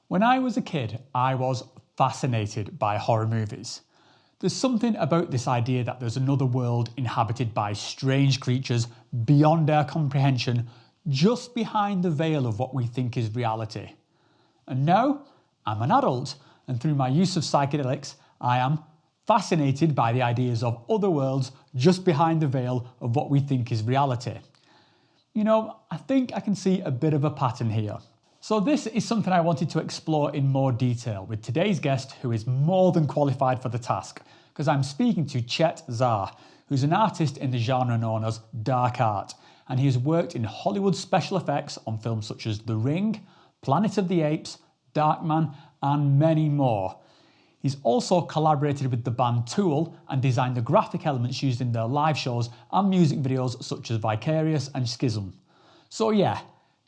When I was a kid, I was fascinated by horror movies. There's something about this idea that there's another world inhabited by strange creatures beyond our comprehension, just behind the veil of what we think is reality. And now, I'm an adult, and through my use of psychedelics, I am fascinated by the ideas of other worlds just behind the veil of what we think is reality. I think I can see a bit of a pattern here. So this is something I wanted to explore in more detail with today's guest, who is more than qualified for the task, because I'm speaking to Chet Zar, who's an artist in the genre known as dark art, and he has worked in Hollywood special effects on films such as The Ring, Planet of the Apes, Darkman, and many more. He's also collaborated with the band Tool and designed the graphic elements used in their live shows and music videos such as Vicarious and Schism. So yeah,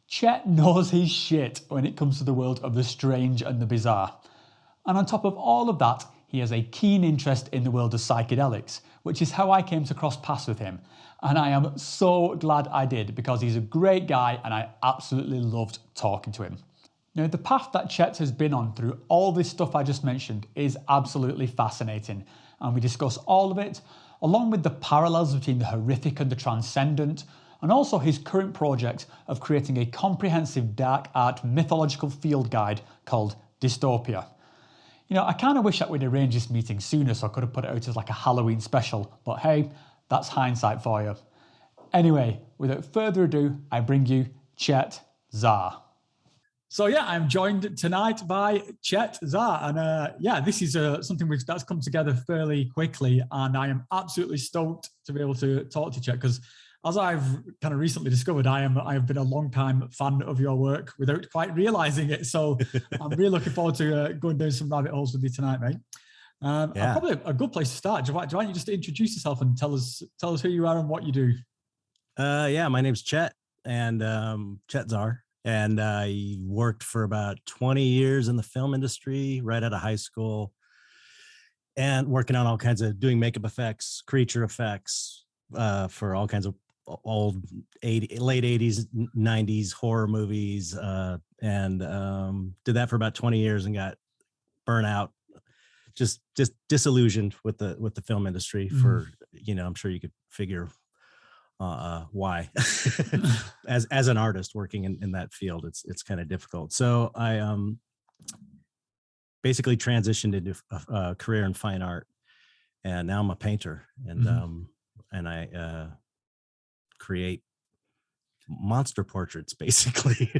Chet knows his shit when it comes to the world of the strange and the bizarre. And on top of all of that, he has a keen interest in the world of psychedelics, which is how I came to cross paths with him. And I am so glad I did, because he's a great guy and I absolutely loved talking to him. Now, the path that Chet has been on through all this stuff I just mentioned is absolutely fascinating, and we discuss all of it, along with the parallels between the horrific and the transcendent, and also his current project of creating a comprehensive dark art mythological field guide called Dystopia. I kind of wish that we'd arranged this meeting sooner so I could have put it out as like a Halloween special, but hey, that's hindsight for you. Anyway, without further ado, I bring you Chet Zar. So yeah, I'm joined tonight by Chet Zar, and this is something that's come together fairly quickly, and I am absolutely stoked to be able to talk to Chet, because as I've kind of recently discovered, I have been a long time fan of your work without quite realizing it. So I'm really looking forward to going down some rabbit holes with you tonight, mate. Probably a good place to start. Do you want you just to introduce yourself and tell us who you are and what you do? My name's Chet, and Chet Zar. And I worked for about 20 years in the film industry right out of high school, and working on all kinds of doing makeup effects, creature effects for all kinds of old late 80s, 90s horror movies, and did that for about 20 years and got burnt out, just disillusioned with the film industry for, I'm sure you could figure why. as an artist working in that field, it's kind of difficult. So I basically transitioned into a career in fine art, and now I'm a painter, and I create monster portraits, basicly.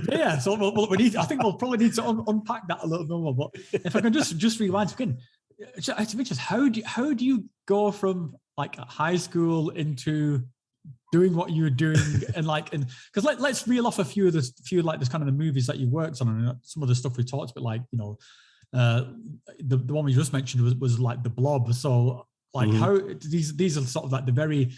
Yeah, so I think we'll probably need to unpack that a little bit more. But if I can just rewind again, how do you go from like high school into doing what you were doing, and because let's reel off a few this kind of the movies that you worked on, and some of the stuff we talked about, like the one we just mentioned was like The Blob. So how these are sort of like the very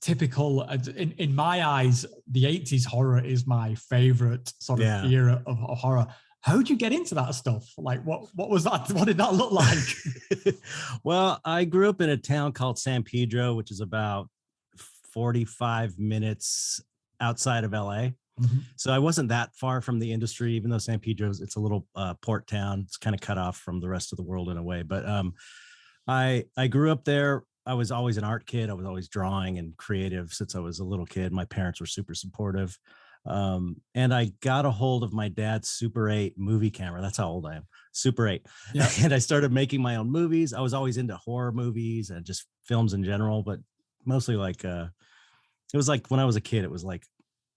typical, in my eyes, the 80s horror is my favorite sort of era of horror. How did you get into that stuff? Like, what was that? What did that look like? Well, I grew up in a town called San Pedro, which is about 45 minutes outside of LA. So I wasn't that far from the industry, even though San Pedro's, it's a little port town. It's kind of cut off from the rest of the world in a way. But I grew up there. I was always an art kid. I was always drawing and creative since I was a little kid. My parents were super supportive. And I got a hold of my dad's Super 8 movie camera. That's how old I am. Super 8. Yeah. And I started making my own movies. I was always into horror movies and just films in general, but mostly it was like when I was a kid, it was like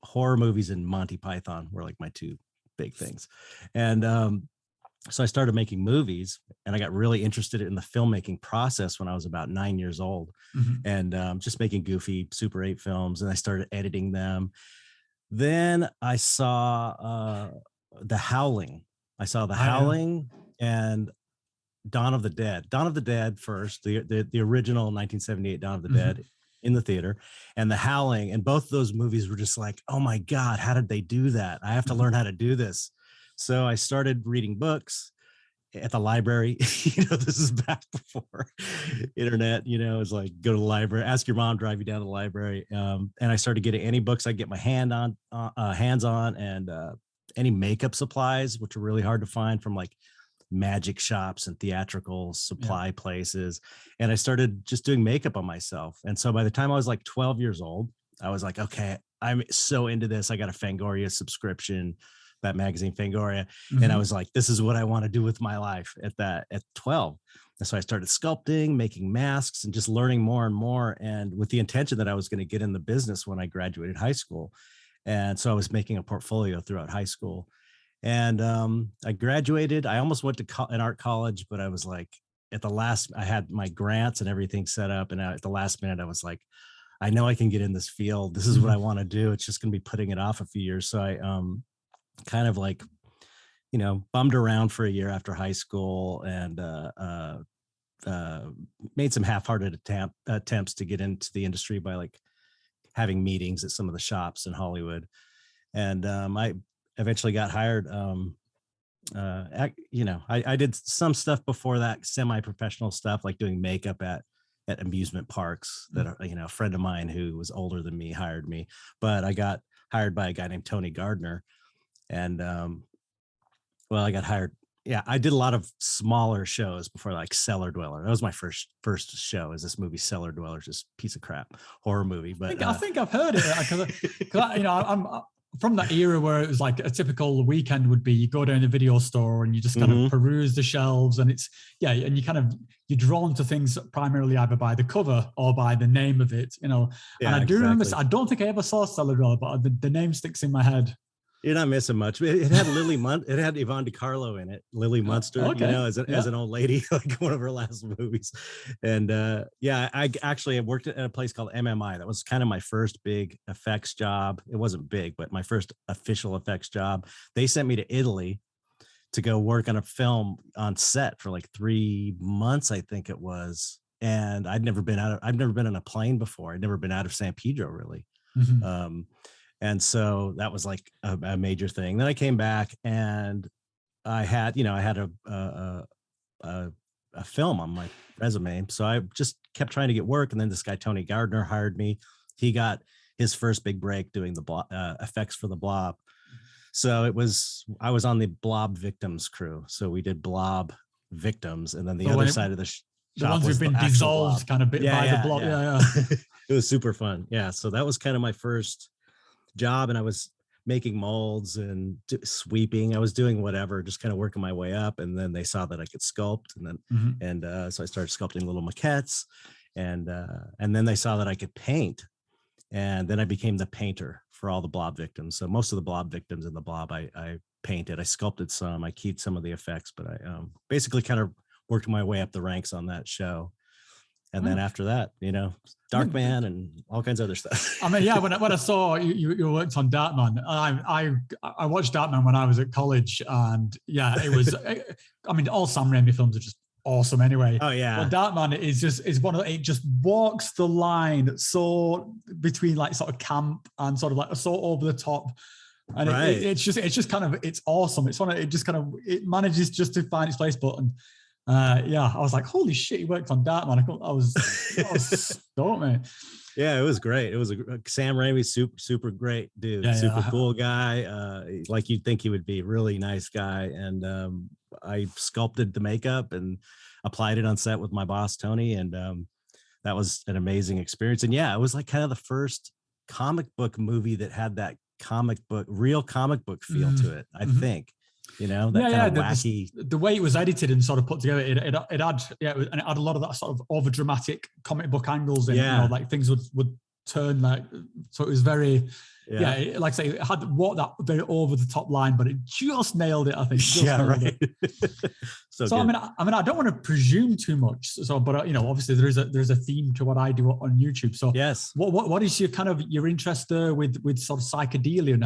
horror movies and Monty Python were like my two big things. And so I started making movies, and I got really interested in the filmmaking process when I was about 9 years old, and just making goofy Super 8 films. And I started editing them. Then I saw The Howling. I saw The Howling and Dawn of the Dead. Dawn of the Dead first, the original 1978 Dawn of the Dead in the theater, and The Howling. And both those movies were just like, oh my God, how did they do that? I have to learn how to do this. So I started reading books at the library. This is back before internet. It's like, go to the library, ask your mom, drive you down to the library. And I started getting any books I get my hands on, and any makeup supplies, which are really hard to find from like magic shops and theatrical supply places. And I started just doing makeup on myself. And so by the time I was like 12 years old, I was like, okay, I'm so into this. I got a Fangoria subscription, that magazine Fangoria. And I was like, this is what I want to do with my life at 12. And so I started sculpting, making masks, and just learning more and more. And with the intention that I was going to get in the business when I graduated high school. And so I was making a portfolio throughout high school. And I graduated. I almost went to an art college, but I was like, at the last, I had my grants and everything set up. And at the last minute, I was like, I know I can get in this field. This is what I want to do. It's just going to be putting it off a few years. So I kind of like, you know, bummed around for a year after high school and made some half-hearted attempts to get into the industry by like having meetings at some of the shops in Hollywood. And I eventually got hired. You know, I did some stuff before that, semi-professional stuff, like doing makeup at amusement parks that, you know, a friend of mine who was older than me hired me, but I got hired by a guy named Tony Gardner. And well, I got hired. Yeah, I did a lot of smaller shows before, like Cellar Dweller. That was my first show. Is this movie Cellar Dweller? Just piece of crap horror movie. But I think I've heard it because you know I'm from that era where it was like a typical weekend would be you go down to the video store and you just kind of peruse the shelves, and it's and you're drawn to things primarily either by the cover or by the name of it, you know. And I do remember, I don't think I ever saw Cellar Dweller, but the name sticks in my head. You're not missing much. It had it had Yvonne DiCarlo in it, Lily Munster, you know, as an old lady, like one of her last movies. And I actually worked at a place called MMI. That was kind of my first big effects job. It wasn't big, but my first official effects job. They sent me to Italy to go work on a film on set for like 3 months, I think it was. And I've never been on a plane before. I'd never been out of San Pedro, really. And so that was like a major thing. Then I came back and I had a film on my resume. So I just kept trying to get work. And then this guy, Tony Gardner, hired me. He got his first big break doing the effects for the Blob. So I was on the Blob Victims crew. So we did Blob Victims. And then the other side of the the ones who've been dissolved kind of bit by the Blob. Yeah. It was super fun. Yeah. So that was kind of my first job, and I was making molds and sweeping. I was doing whatever, just kind of working my way up. And then they saw that I could sculpt, and then so I started sculpting little maquettes, and then they saw that I could paint, and then I became the painter for all the Blob victims. So most of the Blob victims in the Blob I painted. I sculpted some, I keyed some of the effects, but I basically kind of worked my way up the ranks on that show. And then after that, you know, Darkman and all kinds of other stuff. I mean, yeah, when I saw you worked on Darkman, I watched Darkman when I was at college, and yeah, it was. I mean, all Sam Raimi films are just awesome anyway. Oh yeah, but Darkman is one of it. Just walks the line so between like sort of camp and sort of like so over the top. And it's just kind of, it's awesome. It's one of, it manages just to find its place button. I was like, holy shit, he worked on Darkman. I was stoked, man. Yeah, it was great. It was Sam Raimi, super great dude, cool guy. Like you'd think he would be, really nice guy. And I sculpted the makeup and applied it on set with my boss Tony, and that was an amazing experience. And yeah, it was like kind of the first comic book movie that had that real comic book feel to it. I think. You know, that kind of wacky. The way it was edited and sort of put together, it had a lot of that sort of over dramatic comic book angles, and you know, like things would turn like, so it was very, like I say, it had walked that very over the top line, but it just nailed it. I think. So I mean, I don't want to presume too much. So, but you know, obviously there's a theme to what I do on YouTube. So yes, what is your interest there with sort of psychedelia, and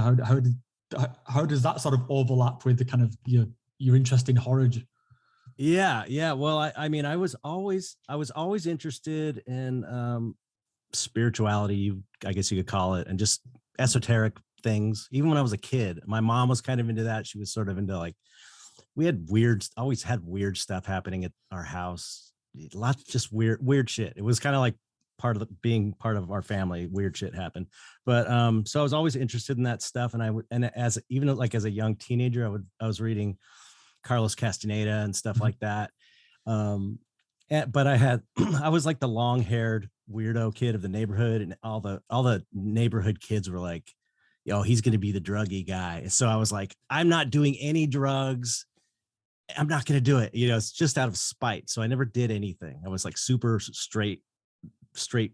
how does that sort of overlap with the kind of your interest in horror? Yeah. Well, I mean, I was always interested in spirituality, I guess you could call it, and just esoteric things. Even when I was a kid, my mom was kind of into that. She was sort of into, like, we had always had weird stuff happening at our house. Lots of just weird shit. It was kind of like being part of our family, weird shit happened. But so I was always interested in that stuff. And as a young teenager, I was reading Carlos Castaneda and stuff like that. But I was like the long-haired weirdo kid of the neighborhood, and all the neighborhood kids were like, yo, he's going to be the druggy guy. So I was like, I'm not doing any drugs. I'm not going to do it. It's just out of spite. So I never did anything. I was like super straight straight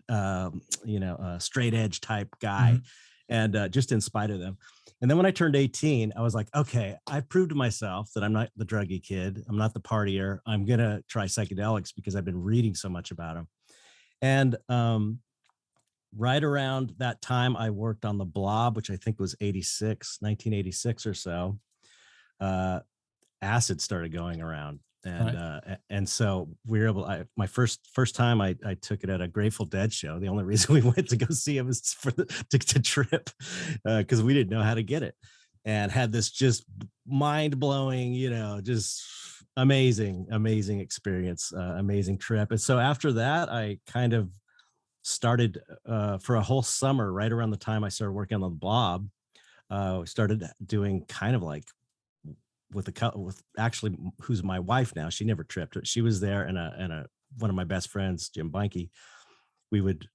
edge type guy, and just in spite of them. And then when I turned 18, I was like, okay, I've proved to myself that I'm not the druggy kid. I'm not the partier. I'm going to try psychedelics because I've been reading so much about them. And right around that time, I worked on The Blob, which I think was 1986 or so. Acid started going around. And so we were able, my first time I took it at a Grateful Dead show. The only reason we went to go see him is to trip, because we didn't know how to get it, and had this just mind-blowing, just amazing experience, amazing trip. And so after that, I kind of started for a whole summer, right around the time I started working on The Blob, started doing kind of like with actually who's my wife now. She never tripped. She was there, and one of my best friends, Jim Beinke. We would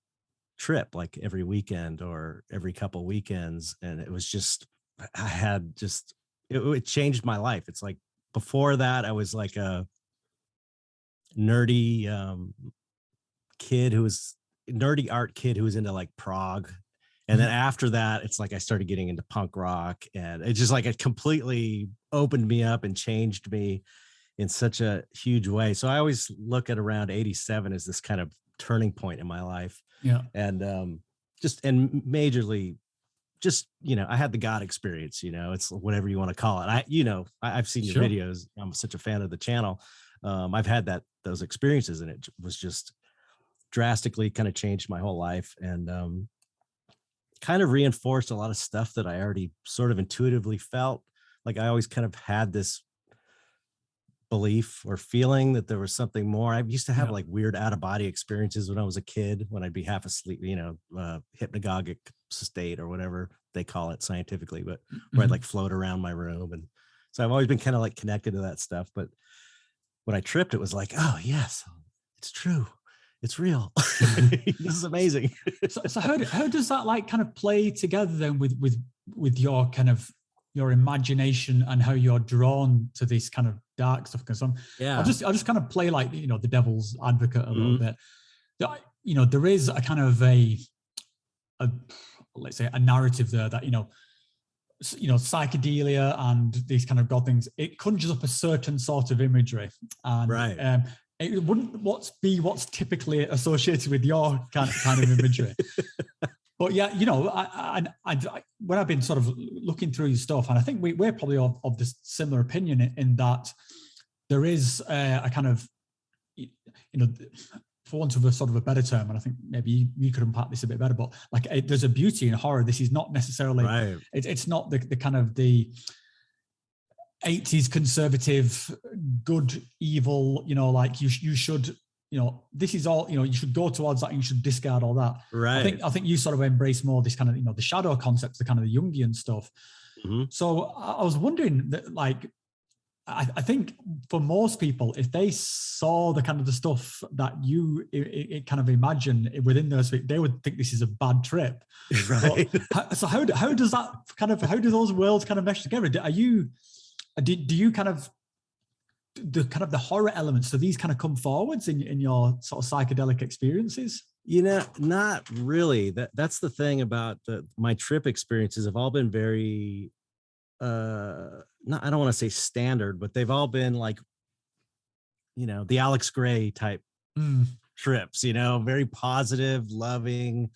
trip like every weekend or every couple weekends, and it was just, it changed my life. It's like before that, I was like a nerdy nerdy art kid who was into like prog. And then after that, it's like I started getting into punk rock, and it just like it completely opened me up and changed me in such a huge way. So I always look at around 87 as this kind of turning point in my life. Yeah. And majorly just, I had the God experience, it's whatever you want to call it. I've seen your videos. I'm such a fan of the channel. I've had those experiences, and it was just drastically kind of changed my whole life. And, kind of reinforced a lot of stuff that I already sort of intuitively felt. Like I always kind of had this belief or feeling that there was something more. I used to have like weird out of body experiences when I was a kid, when I'd be half asleep, hypnagogic state or whatever they call it scientifically, but where I'd like float around my room. And so I've always been kind of like connected to that stuff. But when I tripped, it was like, oh yes, it's true. It's real. This is amazing. So how does that like kind of play together then with your kind of your imagination and how you're drawn to this kind of dark stuff? Because I'll just kind of play like the devil's advocate a little bit. There is a kind of a let's say a narrative there that psychedelia and these kind of god things, it conjures up a certain sort of imagery, and it wouldn't what's typically associated with your kind of imagery. But yeah, I when I've been sort of looking through your stuff, and I think we're probably of this similar opinion in that there is a kind of, for want of a sort of a better term, and I think maybe you could unpack this a bit better, but like there's a beauty in horror. This is not necessarily, it's not the kind of the 80s conservative good evil, like you should, this is all, you should go towards that and you should discard all that. I think you sort of embrace more this kind of, the shadow concepts, the kind of the Jungian stuff. So I was wondering that, like, I think for most people, if they saw the kind of the stuff that you kind of imagine within those, they would think this is a bad trip. Right. So how does that kind of, how do those worlds kind of mesh together? Do you kind of the horror elements, do these kind of come forwards in your sort of psychedelic experiences? Not really. That's the thing about my trip experiences have all been very I don't want to say standard, but they've all been like, the Alex Gray type trips, very positive, loving,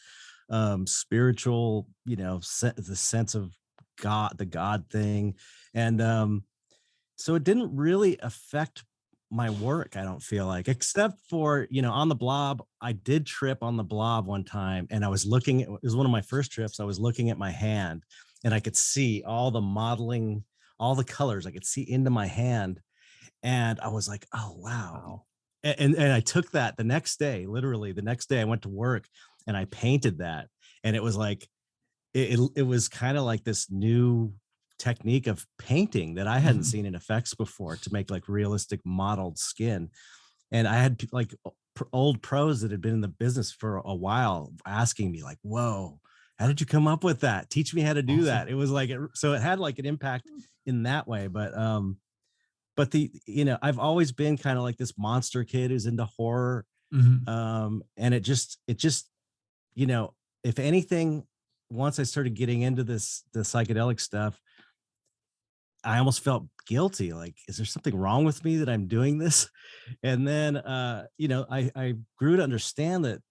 spiritual, the sense of God, the God thing. And so it didn't really affect my work, I don't feel like, except for, on The Blob. I did trip on The Blob one time, and I was looking, it was one of my first trips. I was looking at my hand, and I could see all the modeling, all the colors. I could see into my hand, and I was like, oh, wow. And I took that the next day, literally the next day I went to work and I painted that. And it was like, it was kind of like this new technique of painting that I hadn't seen in effects before, to make like realistic modeled skin. And I had like old pros that had been in the business for a while asking me like, whoa, how did you come up with that? Teach me how to do that. It was like, so it had like an impact in that way. But the, I've always been kind of like this monster kid who's into horror. And it just, if anything, once I started getting into the psychedelic stuff, I almost felt guilty. Like, is there something wrong with me that I'm doing this? And then, I grew to understand that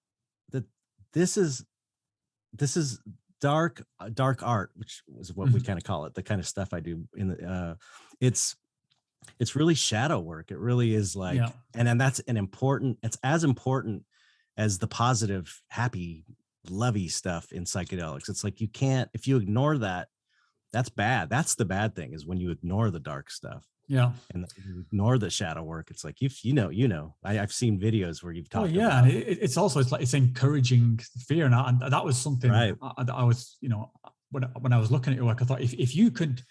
this is dark art, which is what we kind of call it. The kind of stuff I do in the, it's really shadow work. It really is like, and then it's as important as the positive, happy, lovey stuff in psychedelics. It's like, if you ignore that, that's bad. That's the bad thing, is when you ignore the dark stuff. Yeah. And you ignore the shadow work. It's like, I've seen videos where you've talked about. And it's also, it's encouraging fear. And that was something I was, when I was looking at your work, I thought if you can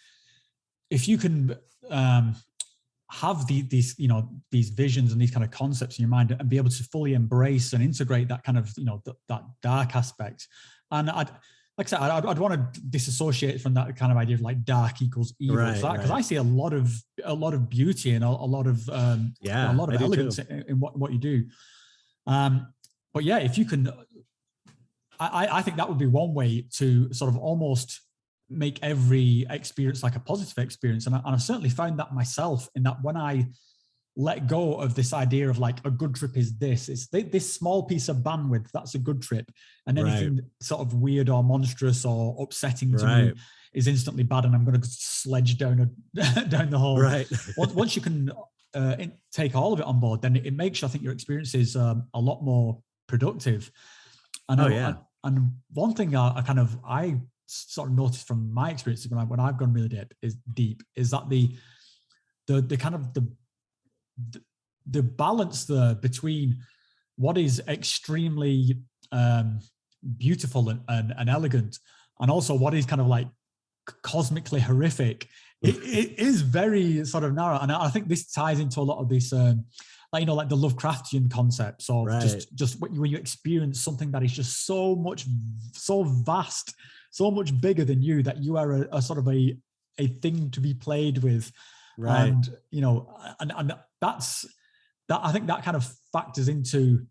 have these visions and these kind of concepts in your mind and be able to fully embrace and integrate that kind of, that dark aspect. And like I said, I'd want to disassociate from that kind of idea of like dark equals evil, because I see a lot of beauty and a lot of elegance in what you do. But yeah, if you can, I think that would be one way to sort of almost make every experience like a positive experience. And I've certainly found that myself, in that when I let go of this idea of like a good trip is this small piece of bandwidth, that's a good trip, and anything sort of weird or monstrous or upsetting to me is instantly bad, and I'm going to sledge down the hole. Once you can take all of it on board, then it makes, I think, your experiences a lot more productive. And one thing I sort of noticed from my experiences when I've gone really deep is that the kind of the balance there between what is extremely beautiful and elegant, and also what is kind of like cosmically horrific, it is very sort of narrow. And I think this ties into a lot of this like the Lovecraftian concepts, or just when you experience something that is just so vast, so much bigger than you, that you are a sort of a thing to be played with. And and that's that. I think that kind of factors into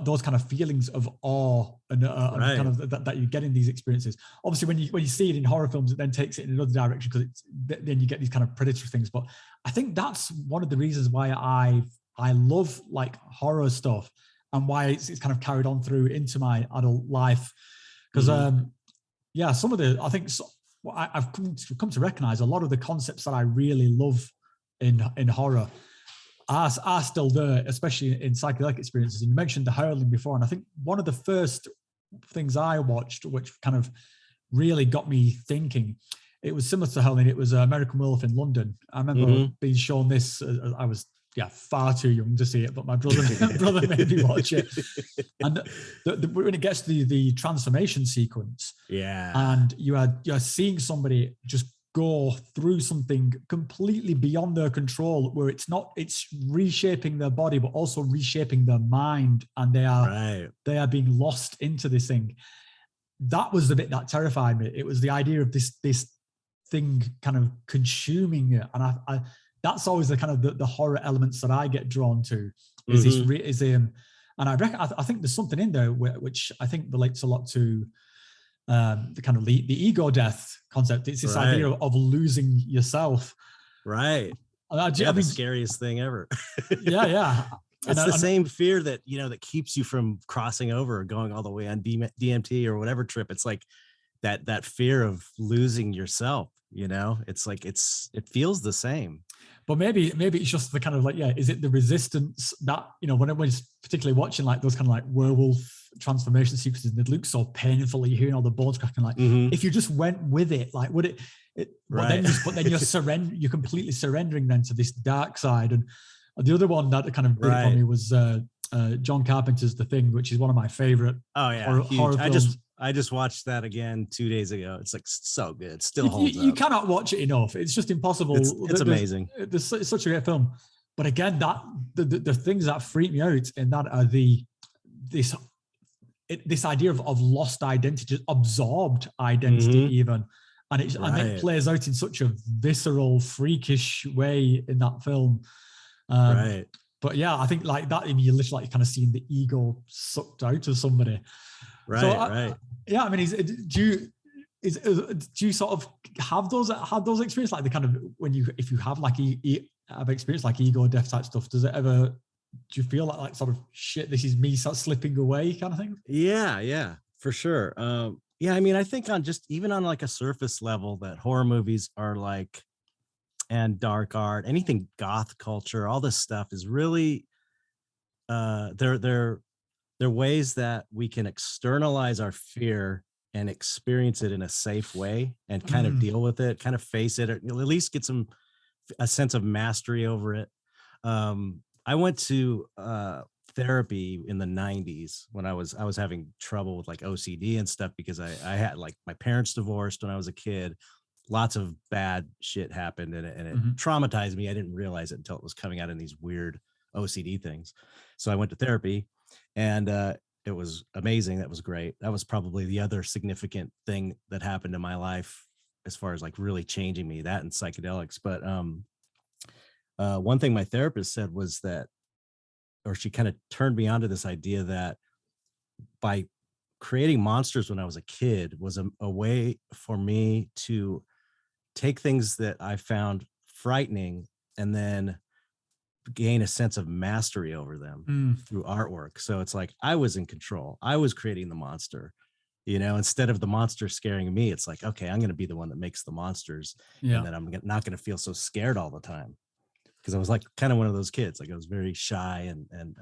those kind of feelings of awe and kind of that you get in these experiences. Obviously, when you see it in horror films, it then takes it in another direction, because then you get these kind of predatory things. But I think that's one of the reasons why I love like horror stuff, and why it's kind of carried on through into my adult life, because some of the, I think I've come to recognize a lot of the concepts that I really love in horror are still there, especially in psychedelic experiences. And you mentioned the howling before, and I think one of the first things I watched, which kind of really got me thinking, it was similar to howling. It was American Werewolf in London. I remember being shown this. I was far too young to see it, but my brother made me watch it. And when it gets to the transformation sequence, and you're seeing somebody just go through something completely beyond their control, where it's reshaping their body, but also reshaping their mind, and they are being lost into this thing. That was the bit that terrified me. It was the idea of this thing kind of consuming it, and I that's always the kind of the horror elements that I get drawn to. And I think there's something in there which I think relates a lot to the kind of the ego death concept. It's this idea of losing yourself. Right. The scariest thing ever. It's the same fear that, that keeps you from crossing over or going all the way on DMT or whatever trip. It's like that fear of losing yourself, it's like, it feels the same. But maybe it's just the kind of like, is it the resistance that, when everyone's particularly watching like those kind of like werewolf transformation sequences, and it looks so painful, you're hearing all the bones cracking, like if you just went with it, like would it but then you're completely surrendering then to this dark side. The other one that kind of did it for me was John Carpenter's The Thing, which is one of my favorite horror films. I just watched that again 2 days ago. It's like so good. Still holds up. You cannot watch it enough. It's just impossible. It's amazing. It's such a great film. But again, that the things that freak me out in that are this idea of lost identity, absorbed identity, even, and it plays out in such a visceral, freakish way in that film. But yeah, I think like that, you literally like kind of seeing the ego sucked out of somebody. Yeah, I mean, do you sort of have those experiences, like the kind of if you have like have experienced like ego death type stuff? Does it ever? Do you feel like sort of shit? This is me sort of slipping away, kind of thing. Yeah, for sure. Yeah, I mean, I think even on like a surface level, that horror movies are like, and dark art, anything goth culture, all this stuff is really, they're ways that we can externalize our fear and experience it in a safe way and kind of deal with it, kind of face it, or at least get a sense of mastery over it. I went to therapy in the 90s when I was having trouble with like OCD and stuff, because I had like my parents divorced when I was a kid. Lots of bad shit happened and it traumatized me. I didn't realize it until it was coming out in these weird OCD things. So I went to therapy, and it was amazing. That was great. That was probably the other significant thing that happened in my life as far as like really changing me, that and psychedelics. But one thing my therapist said was that, or she kind of turned me onto this idea that by creating monsters when I was a kid was a way for me to take things that I found frightening and then gain a sense of mastery over them through artwork. So it's like I was in control. I was creating the monster, instead of the monster scaring me. It's like, okay, I'm going to be the one that makes the monsters, and then I'm not going to feel so scared all the time. Because I was like kind of one of those kids, like I was very shy, and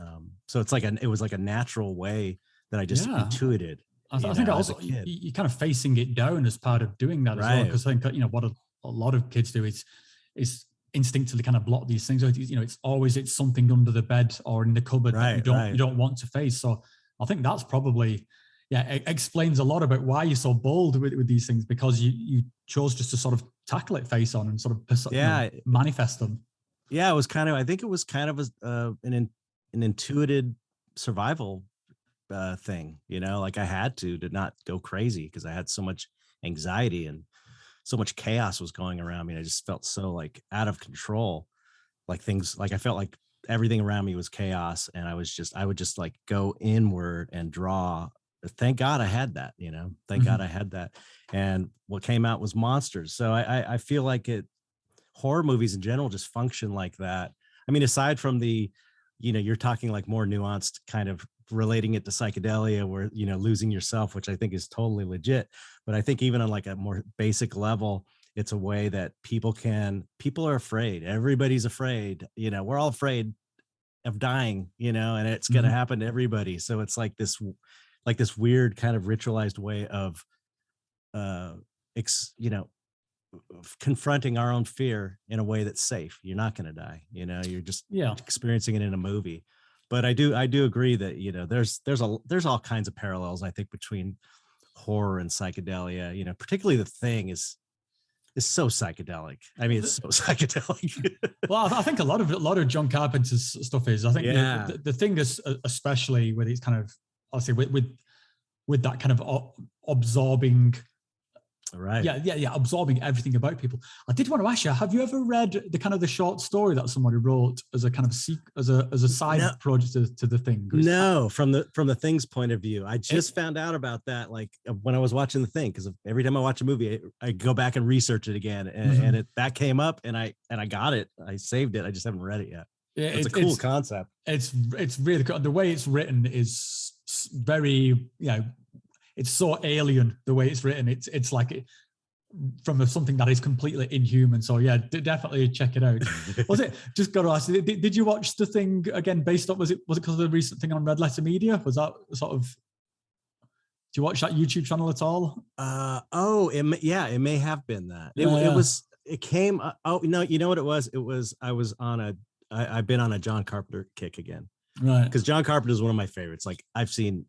so it's like it was like a natural way that I just intuited. I think also you kind of facing it down as part of doing that as well. Because I think what a lot of kids do is instinctively kind of block these things. It's something under the bed or in the cupboard that you don't want to face. So I think that's probably it explains a lot about why you're so bold with these things, because you chose just to sort of tackle it face on and sort of manifest them. Yeah, I think it was kind of an intuitive survival thing, like I had to not go crazy because I had so much anxiety and so much chaos was going around me. I just felt so like out of control, like things, like I felt like everything around me was chaos, and I would just like go inward and draw. Thank God I had that, thank God I had that. And what came out was monsters. So I feel like horror movies in general just function like that. I mean, aside from the, you're talking like more nuanced kind of relating it to psychedelia where, losing yourself, which I think is totally legit. But I think even on like a more basic level, it's a way that people are afraid. Everybody's afraid, we're all afraid of dying, and it's going to happen to everybody. So it's like this weird kind of ritualized way of, confronting our own fear in a way that's safe. You're not going to die, you're just experiencing it in a movie. But I do agree that, there's all kinds of parallels, I think, between horror and psychedelia, particularly The Thing is so psychedelic. I mean, it's so psychedelic. Well, I think a lot of John Carpenter's stuff is, I think the Thing is, especially with its kind of, obviously with that kind of absorbing, absorbing everything about people. I did want to ask you, have you ever read the short story that somebody wrote as a kind of as a side project to The Thing? No, from the Thing's point of view. I just found out about that like when I was watching The Thing, because every time I watch a movie, I go back and research it again, and that came up, and I got it. I saved it. I just haven't read it yet. Yeah, it's a cool concept. It's really cool. The way it's written is very, it's so alien the way it's written. It's like from something that is completely inhuman. So yeah, definitely check it out. Was it, just got to ask, did you watch The Thing again based on, was it because of the recent thing on Red Letter Media? Was that sort of, do you watch that YouTube channel at all? It may have been that. It came, you know what it was? I was on I've been on a John Carpenter kick again. Right. Because John Carpenter is one of my favorites. Like I've seen,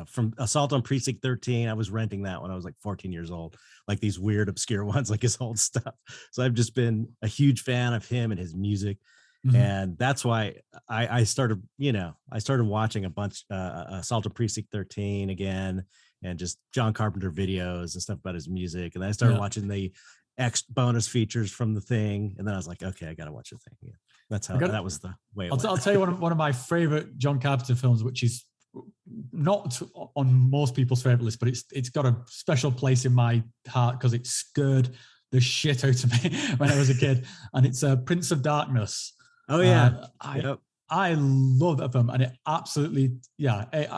from Assault on Precinct 13, I was renting that when I was like 14 years old, like these weird, obscure ones, like his old stuff. So I've just been a huge fan of him and his music. Mm-hmm. And that's why I started watching a bunch, Assault on Precinct 13 again, and just John Carpenter videos and stuff about his music. And then I started watching the X bonus features from The Thing. And then I was like, okay, I got to watch The Thing. Yeah. That's how that was the way. I'll tell you one of my favorite John Carpenter films, which is not on most people's favorite list, but it's got a special place in my heart because it scared the shit out of me when I was a kid. And it's Prince of Darkness. Oh yeah. I love that film, and it absolutely,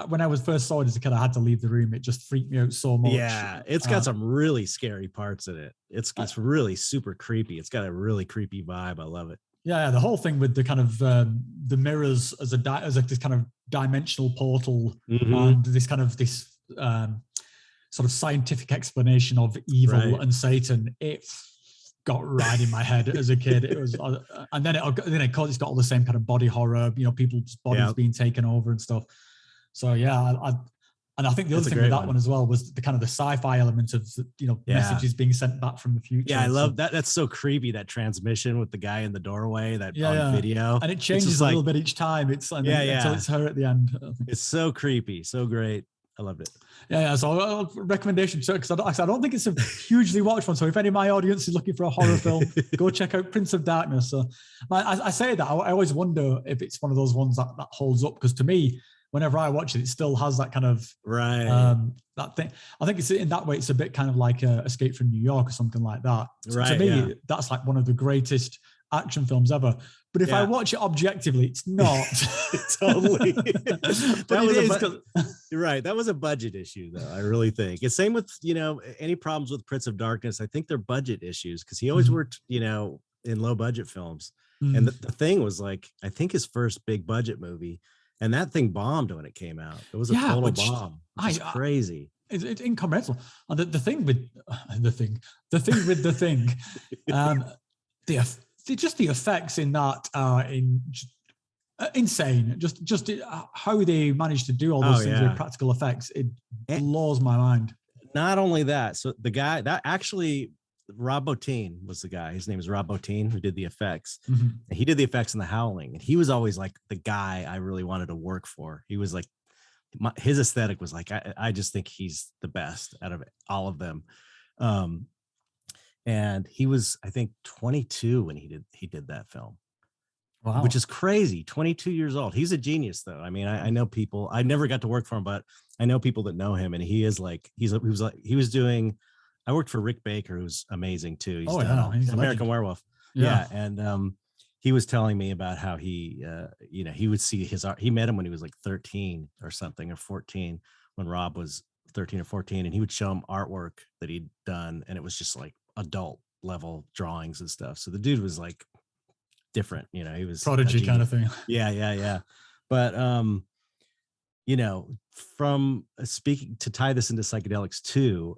when I was first saw it as a kid, I had to leave the room. It just freaked me out so much. Yeah, it's got some really scary parts in it. It's really super creepy. It's got a really creepy vibe. I love it. Yeah, the whole thing with the kind of the mirrors as this kind of dimensional portal, and this sort of scientific explanation of evil and Satan. It got right in my head as a kid. It was, and then it's got all the same kind of body horror, people's bodies being taken over and stuff. So I think the other thing with that one as well was the kind of the sci-fi element of messages being sent back from the future. Yeah, I love that. That's so creepy. That transmission with the guy in the doorway, on video, and it changes a little bit each time. Until it's her at the end. It's so creepy, so great. I loved it. Yeah. So recommendation, because I don't think it's a hugely watched one. So if any of my audience is looking for a horror film, go check out Prince of Darkness. So I say that I always wonder if it's one of those ones that holds up, because to me, whenever I watch it, it still has that kind of that thing. I think it's in that way. It's a bit kind of like Escape from New York or something like that. So to me, that's like one of the greatest action films ever. But if I watch it objectively, it's not. Totally. You're right. That was a budget issue, though. I really think. It's same with, any problems with Prince of Darkness. I think they're budget issues, because he always worked, in low budget films. And the Thing was like, I think his first big budget movie. And that thing bombed when it came out. It was a total bomb. It's crazy. It's incomprehensible. And the thing with the thing, just the effects in that are insane. Just how they managed to do all those things with practical effects. It blows my mind. Not only that, so the guy that actually, Rob Bottin was the guy. His name is Rob Bottin, who did the effects. And he did the effects in The Howling, and he was always like the guy I really wanted to work for. He was like, his aesthetic was like, I just think he's the best out of all of them. And he was, I think, 22 when he did that film. Wow. Which is crazy. 22 years old. He's a genius, though. I mean, I know people. I never got to work for him, but I know people that know him, and he is like, he was doing. I worked for Rick Baker, who's amazing too. He's American Werewolf. Yeah. And he was telling me about how he would see his art. He met him when he was like 13 or something, or 14, when Rob was 13 or 14, and he would show him artwork that he'd done, and it was just like adult level drawings and stuff. So the dude was like different, he was prodigy kind of thing. Yeah. But from speaking, to tie this into psychedelics too,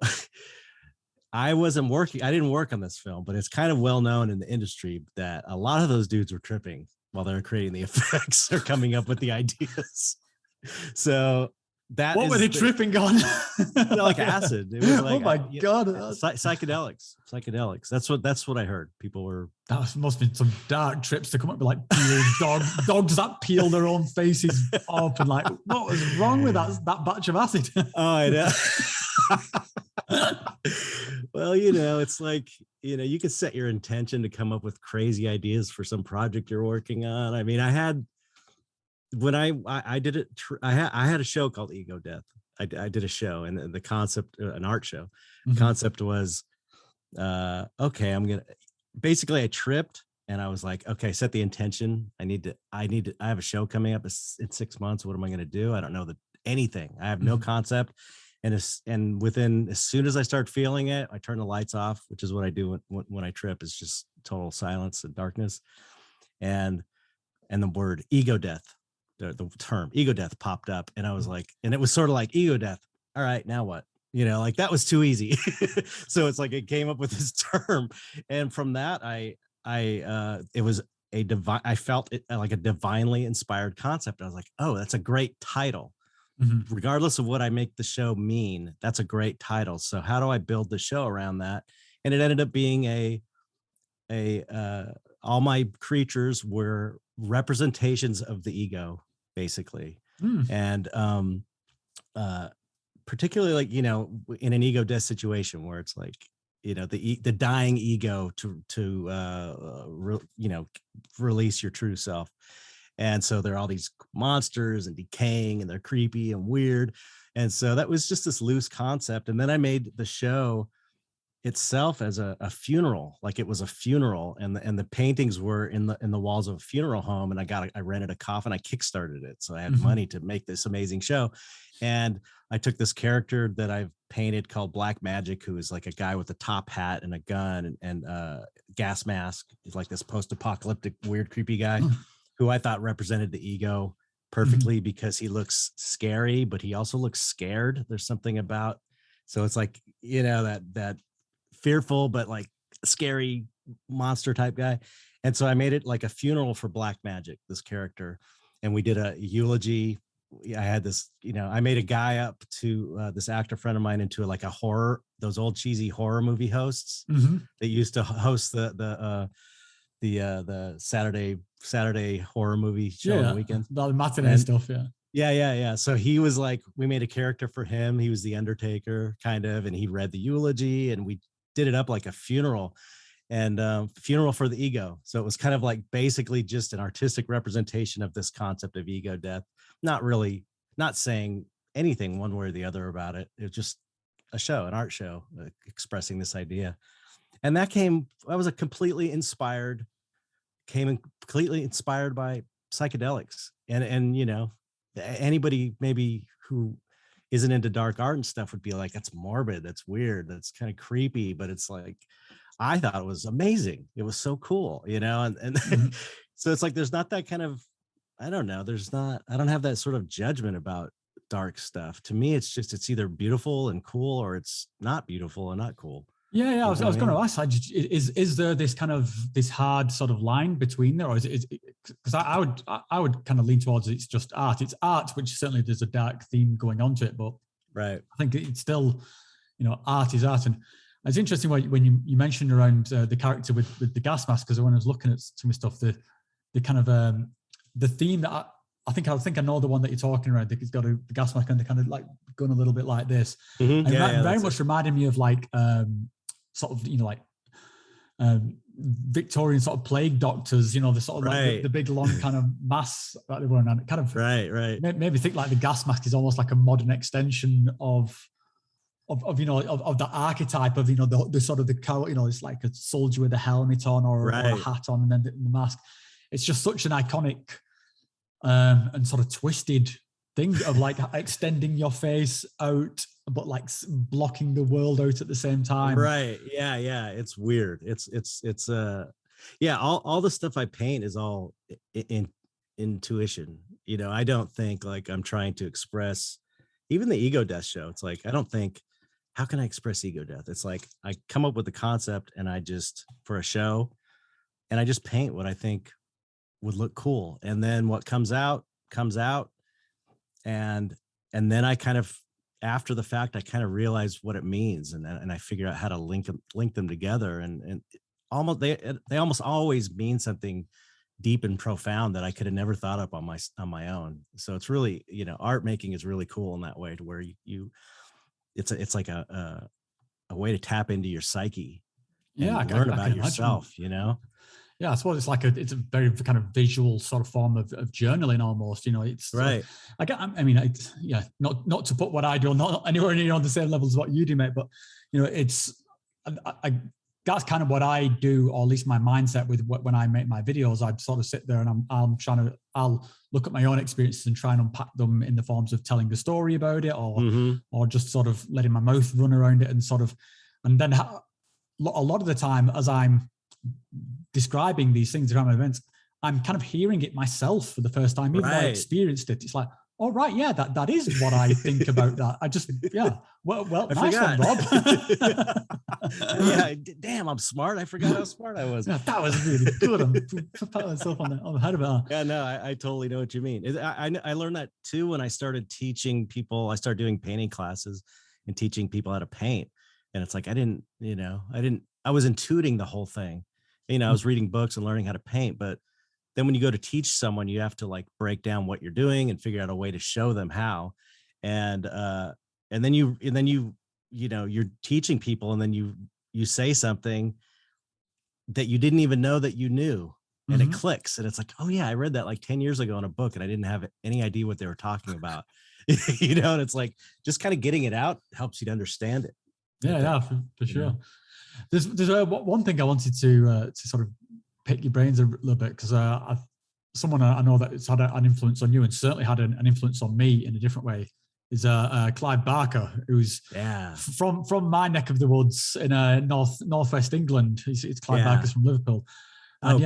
I didn't work on this film, but it's kind of well known in the industry that a lot of those dudes were tripping while they were creating the effects or coming up with the ideas. So what were they tripping on? Like acid. It was like, oh my God. Psychedelics. That's what I heard. People were. That must have been some dark trips to come up with like peeled dogs that peel their own faces up, and like, what was wrong with that batch of acid? Oh, I know. Well, it's like, you can set your intention to come up with crazy ideas for some project you're working on. I mean, I had a show called Ego Death. I did a show, and the concept, an art show, concept was, okay, basically I tripped, and I was like, okay, set the intention. I have a show coming up in 6 months. What am I going to do? I don't know anything. I have no concept. And as soon as I start feeling it, I turn the lights off, which is what I do when I trip. It's just total silence and darkness. And the word ego death, the term ego death popped up, and I was like, and it was sort of like, ego death. All right, now what? Like that was too easy. So it's like, it came up with this term. And from that, it was I felt it like a divinely inspired concept. I was like, oh, that's a great title. Mm-hmm. Regardless of what I make the show mean, that's a great title. So how do I build the show around that? And it ended up being all my creatures were representations of the ego, basically. And particularly, like, you know, in an ego death situation where it's like, you know, the dying ego to release your true self. And so there are all these monsters and decaying, and they're creepy and weird. And so that was just this loose concept. And then I made the show itself as a funeral, like it was a funeral, and the paintings were in the walls of a funeral home. And I rented a coffin. I kickstarted it, so I had money to make this amazing show. And I took this character that I've painted called Black Magic, who is like a guy with a top hat and a gun and gas mask. He's like this post-apocalyptic, weird, creepy guy who I thought represented the ego perfectly because he looks scary, but he also looks scared. There's something about, so it's like, you know, that fearful but like scary monster type guy. And so I made it like a funeral for Black Magic, this character, and we did a eulogy. I had this, you know, I made a guy up to this actor friend of mine into like a horror, those old cheesy horror movie hosts that used to host the Saturday horror movie show on the weekends. The matinee stuff, Yeah. So he was like, we made a character for him. He was the Undertaker, kind of, and he read the eulogy, and we did it up like a funeral, and funeral for the ego. So it was kind of like basically just an artistic representation of this concept of ego death. Not saying anything one way or the other about it. It was just a show, an art show, expressing this idea. And that was completely inspired by psychedelics. And you know, anybody maybe who isn't into dark art and stuff would be like, that's morbid, that's weird, that's kind of creepy. But it's like, I thought it was amazing. It was so cool, you know? And so it's like, there's not that kind of, I don't know, I don't have that sort of judgment about dark stuff. To me, it's just, it's either beautiful and cool, or it's not beautiful and not cool. Yeah. I was going to ask, is there this kind of this hard sort of line between there, or is it? Because I would kind of lean towards it's just art. It's art, which certainly there's a dark theme going on to it, but right. I think it's still, you know, art is art. And it's interesting when you mentioned around the character with the gas mask, because when I was looking at some stuff, the kind of the theme that I think I know the one that you're talking about. It's got the gas mask and the kind of like going a little bit like this, and very much reminded me of like sort of, you know, like Victorian sort of plague doctors, you know, the sort of like the big long kind of masks that they were on. And it kind of made me think like the gas mask is almost like a modern extension of you know, of the archetype of, you know, the sort of the color, you know, it's like a soldier with a helmet on or a hat on, and then the mask. It's just such an iconic and sort of twisted thing of like extending your face out, but like blocking the world out at the same time. Right. Yeah. It's weird. It's all the stuff I paint is all in intuition. You know, I don't think like I'm trying to express even the ego death show. It's like, I don't think, how can I express ego death? It's like, I come up with the concept and I just, for a show, and I just paint what I think would look cool. And then what comes out. And then I kind of, after the fact, I kind of realize what it means, and I figure out how to link them together, and almost they almost always mean something deep and profound that I could have never thought up on my own. So it's really, you know, art making is really cool in that way, to where it's like a way to tap into your psyche and learn about yourself, you know. Yeah, I suppose it's a very kind of visual sort of form of journaling almost. You know, it's right. Not to put what I do not anywhere near on the same level as what you do, mate. But you know, it's that's kind of what I do, or at least my mindset with when I make my videos. I'd sort of sit there and I'll look at my own experiences and try and unpack them in the forms of telling a story about it, or just sort of letting my mouth run around it, and then a lot of the time as I'm describing these things around my events, I'm kind of hearing it myself for the first time, even though I experienced it. It's like, Oh, right. Yeah, that is what I think about that. I just, yeah. Well, I nice forgot. one, Rob. Yeah, damn, I'm smart. I forgot how smart I was. Yeah, that was really good. I'm patting myself on the head of it. Yeah, no, I totally know what you mean. I learned that too when I started teaching people. I started doing painting classes and teaching people how to paint. And it's like, I was intuiting the whole thing. I was reading books and learning how to paint, but then when you go to teach someone, you have to like break down what you're doing and figure out a way to show them how. And then you're teaching people, and then you say something that you didn't even know that you knew, and it clicks, and it's like, oh yeah, I read that like 10 years ago in a book and I didn't have any idea what they were talking about. And it's like just kind of getting it out helps you to understand it. Yeah, for sure. There's one thing I wanted to sort of pick your brains a little bit, because someone I know that it's had an influence on you, and certainly had an influence on me in a different way, is Clyde Barker, who's from my neck of the woods in northwest England. It's Clyde Barker's from Liverpool. And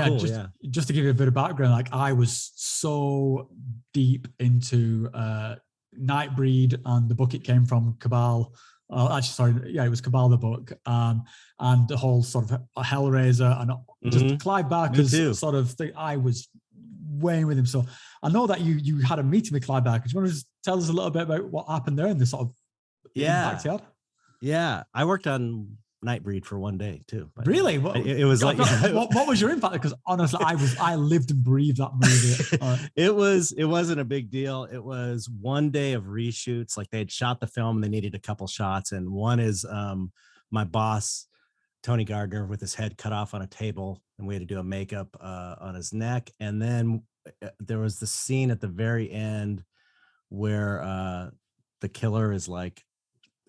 just to give you a bit of background, like I was so deep into Nightbreed and the book it came from, Cabal. It was Cabal, the book, and the whole sort of Hellraiser, and just Clyde Barker's sort of thing. I was weighing with him. So I know that you had a meeting with Clyde Barker. Do you want to just tell us a little bit about what happened there and the sort of impact he had? Yeah, I worked on Nightbreed for one day too. Really? It was like, what was your impact? Because honestly, I lived and breathed that movie. It wasn't a big deal. It was one day of reshoots. Like they had shot the film and they needed a couple shots. And one is my boss, Tony Gardner, with his head cut off on a table, and we had to do a makeup on his neck. And then there was the scene at the very end where the killer is like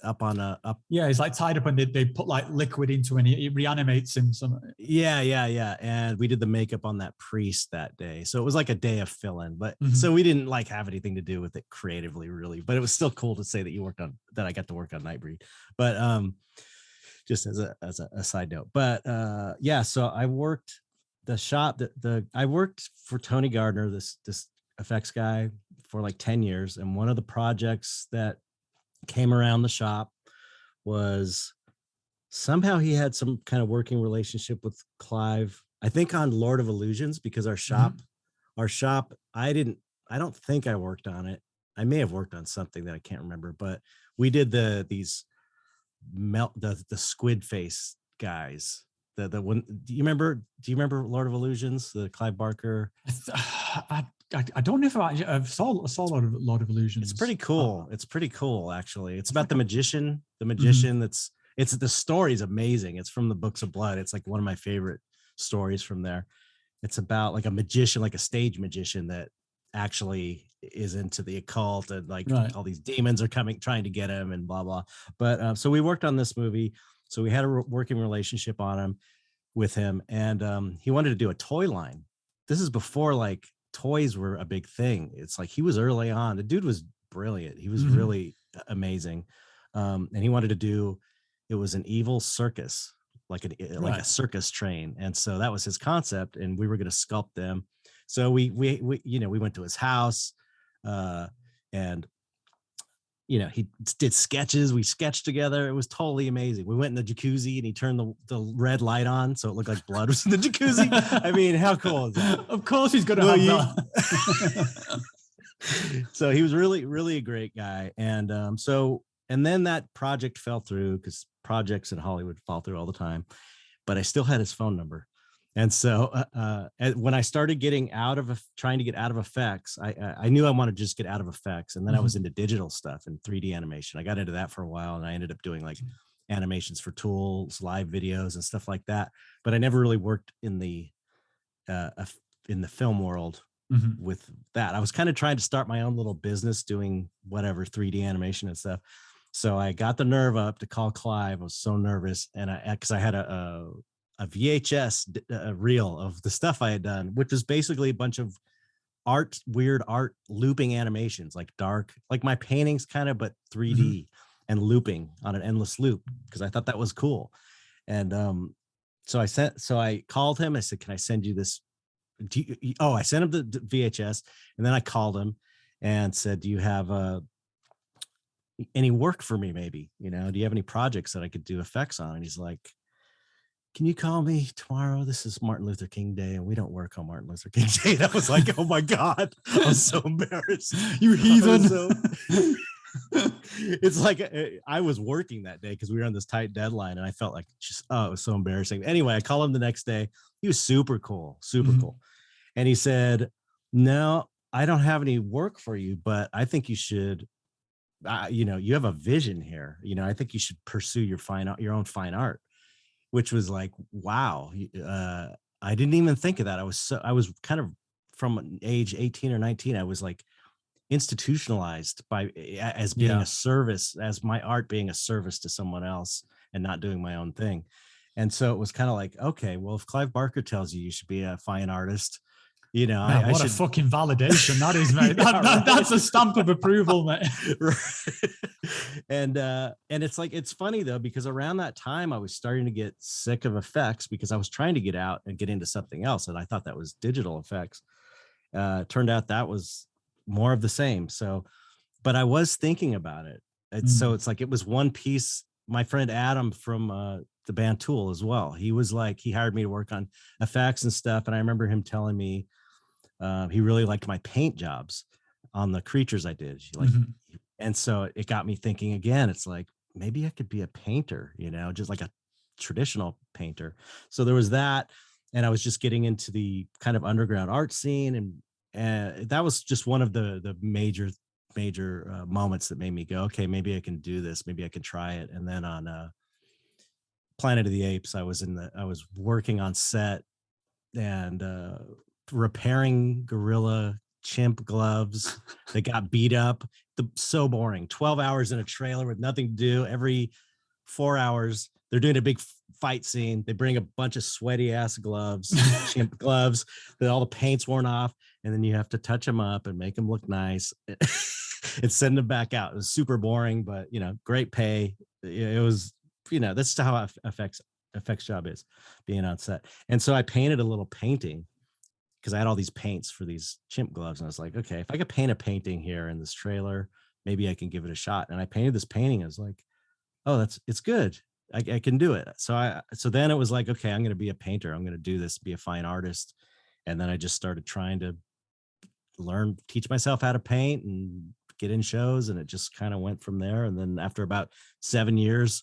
up. Yeah, he's like tied up, and they put like liquid into him, and it reanimates him. Yeah. And we did the makeup on that priest that day. So it was like a day of fill-in, but so we didn't like have anything to do with it creatively, really. But it was still cool to say that I got to work on Nightbreed. But just as a side note. But so I worked the shop I worked for Tony Gardner, this effects guy, for like 10 years. And one of the projects that came around the shop was somehow he had some kind of working relationship with Clive, I think on Lord of Illusions, because our shop, I don't think I worked on it. I may have worked on something that I can't remember, but we did the squid face guys. The one, do you remember Lord of Illusions, the Clyde Barker? I don't know if I saw Lord of Illusions. It's pretty cool. It's pretty cool, actually. It's about the magician. The story's amazing. It's from the Books of Blood. It's like one of my favorite stories from there. It's about like a magician, like a stage magician that actually is into the occult, and like all these demons are trying to get him and blah, blah. But so we worked on this movie. So we had a working relationship with him. And he wanted to do a toy line. This is before like toys were a big thing. It's like he was early on. The dude was brilliant. He was really amazing. And he wanted to do, it was an evil circus, like a circus train. And so that was his concept, and we were going to sculpt them. So we went to his house, and he did sketches. We sketched together. It was totally amazing. We went in the jacuzzi, and he turned the red light on, so it looked like blood was in the jacuzzi. I mean, how cool is that? Of course he's going to have that. So he was really, really a great guy. And and then that project fell through, because projects in Hollywood fall through all the time. But I still had his phone number. And so when I started trying to get out of effects, I knew I wanted to just get out of effects. And then I was into digital stuff and 3D animation. I got into that for a while, and I ended up doing like animations for tools, live videos and stuff like that. But I never really worked in the film world with that. I was kind of trying to start my own little business doing whatever 3D animation and stuff. So I got the nerve up to call Clive. I was so nervous. And because I had a VHS reel of the stuff I had done, which was basically a bunch of weird art looping animations, like dark, like my paintings kind of, but 3D and looping on an endless loop, because I thought that was cool. And so I called him. I said, can I send you this? I sent him the VHS, and then I called him, and said, do you have any work for me? Maybe, do you have any projects that I could do effects on? And he's like, can you call me tomorrow? This is Martin Luther King Day and we don't work on Martin Luther King Day. And I was like, oh my God, I was so embarrassed. You heathen. It's like I was working that day because we were on this tight deadline, and I felt like it was so embarrassing. Anyway, I called him the next day. He was super cool. And he said, no, I don't have any work for you, but I think you should, you have a vision here. I think you should pursue your own fine art, which was like, wow. I didn't even think of that. I was kind of from age 18 or 19, I was like institutionalized as being a service, as my art being a service to someone else and not doing my own thing. And so it was kind of like, okay, well, if Clyde Barker tells you should be a fine artist, man, I what should... a fucking validation that is, mate. That's a stamp of approval, mate. And it's like, it's funny though, because around that time I was starting to get sick of effects because I was trying to get out and get into something else. And I thought that was digital effects. Turned out that was more of the same. So, but I was thinking about it. So it's like, it was one piece. My friend Adam from the band Tool as well. He was like, he hired me to work on effects and stuff. And I remember him telling me he really liked my paint jobs on the creatures I did. And so it got me thinking again, it's like, maybe I could be a painter, just like a traditional painter. So there was that. And I was just getting into the kind of underground art scene. And that was just one of the major moments that made me go, okay, maybe I can do this. Maybe I can try it. And then on Planet of the Apes, I was working on set and repairing gorilla chimp gloves that got beat up. So boring. 12 hours in a trailer with nothing to do. Every 4 hours, they're doing a big fight scene. They bring a bunch of sweaty ass gloves, chimp gloves, that all the paint's worn off. And then you have to touch them up and make them look nice and send them back out. It was super boring, but great pay. It was, that's how effects job is, being on set. And so I painted a little painting because I had all these paints for these chimp gloves. And I was like, okay, if I could paint a painting here in this trailer, maybe I can give it a shot. And I painted this painting. I was like, oh, it's good. I can do it. So then it was like, okay, I'm going to be a painter. I'm going to do this, be a fine artist. And then I just started trying to teach myself how to paint and get in shows. And it just kind of went from there. And then after about 7 years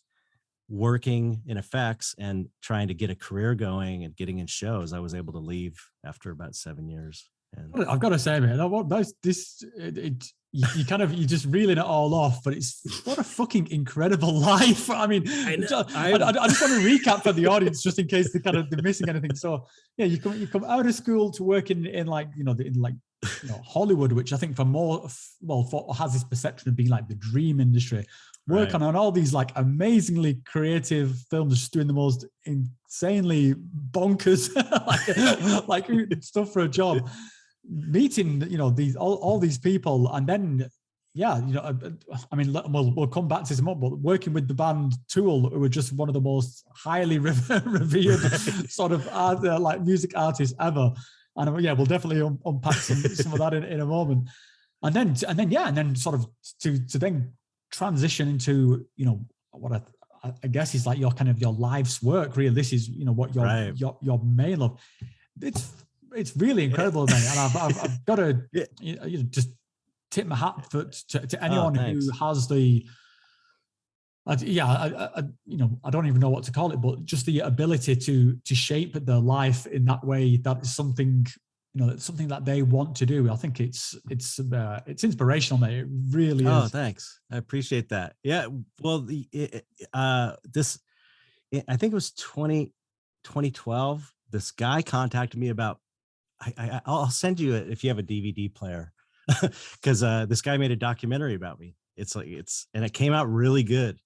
working in effects and trying to get a career going and getting in shows, I was able to leave after about 7 years. And I've got to say, man, you're just reeling it all off, but what a fucking incredible life. I mean, I just want to recap for the audience just in case they're missing anything. So yeah, you come out of school to work in Hollywood, which I think has this perception of being like the dream industry. Working on all these like amazingly creative films, just doing the most insanely bonkers like stuff for a job. Meeting these all these people, and then I mean we'll come back to some more, but working with the band Tool, who were just one of the most highly revered sort of like music artists ever, and we'll definitely unpack some of that in a moment, and then sort of to then transition into what I guess is like your kind of your life's work. Really, this is what your main love. It's really incredible, man. And I've got to just tip my hat to anyone who has the I don't even know what to call it, but just the ability to shape their life in that way. That is something something that they want to do. I think it's inspirational, mate. It really is. Oh, thanks. I appreciate that. Yeah. Well, I think it was 2012. This guy contacted me about. I'll send you it if you have a DVD player, because this guy made a documentary about me. And it came out really good.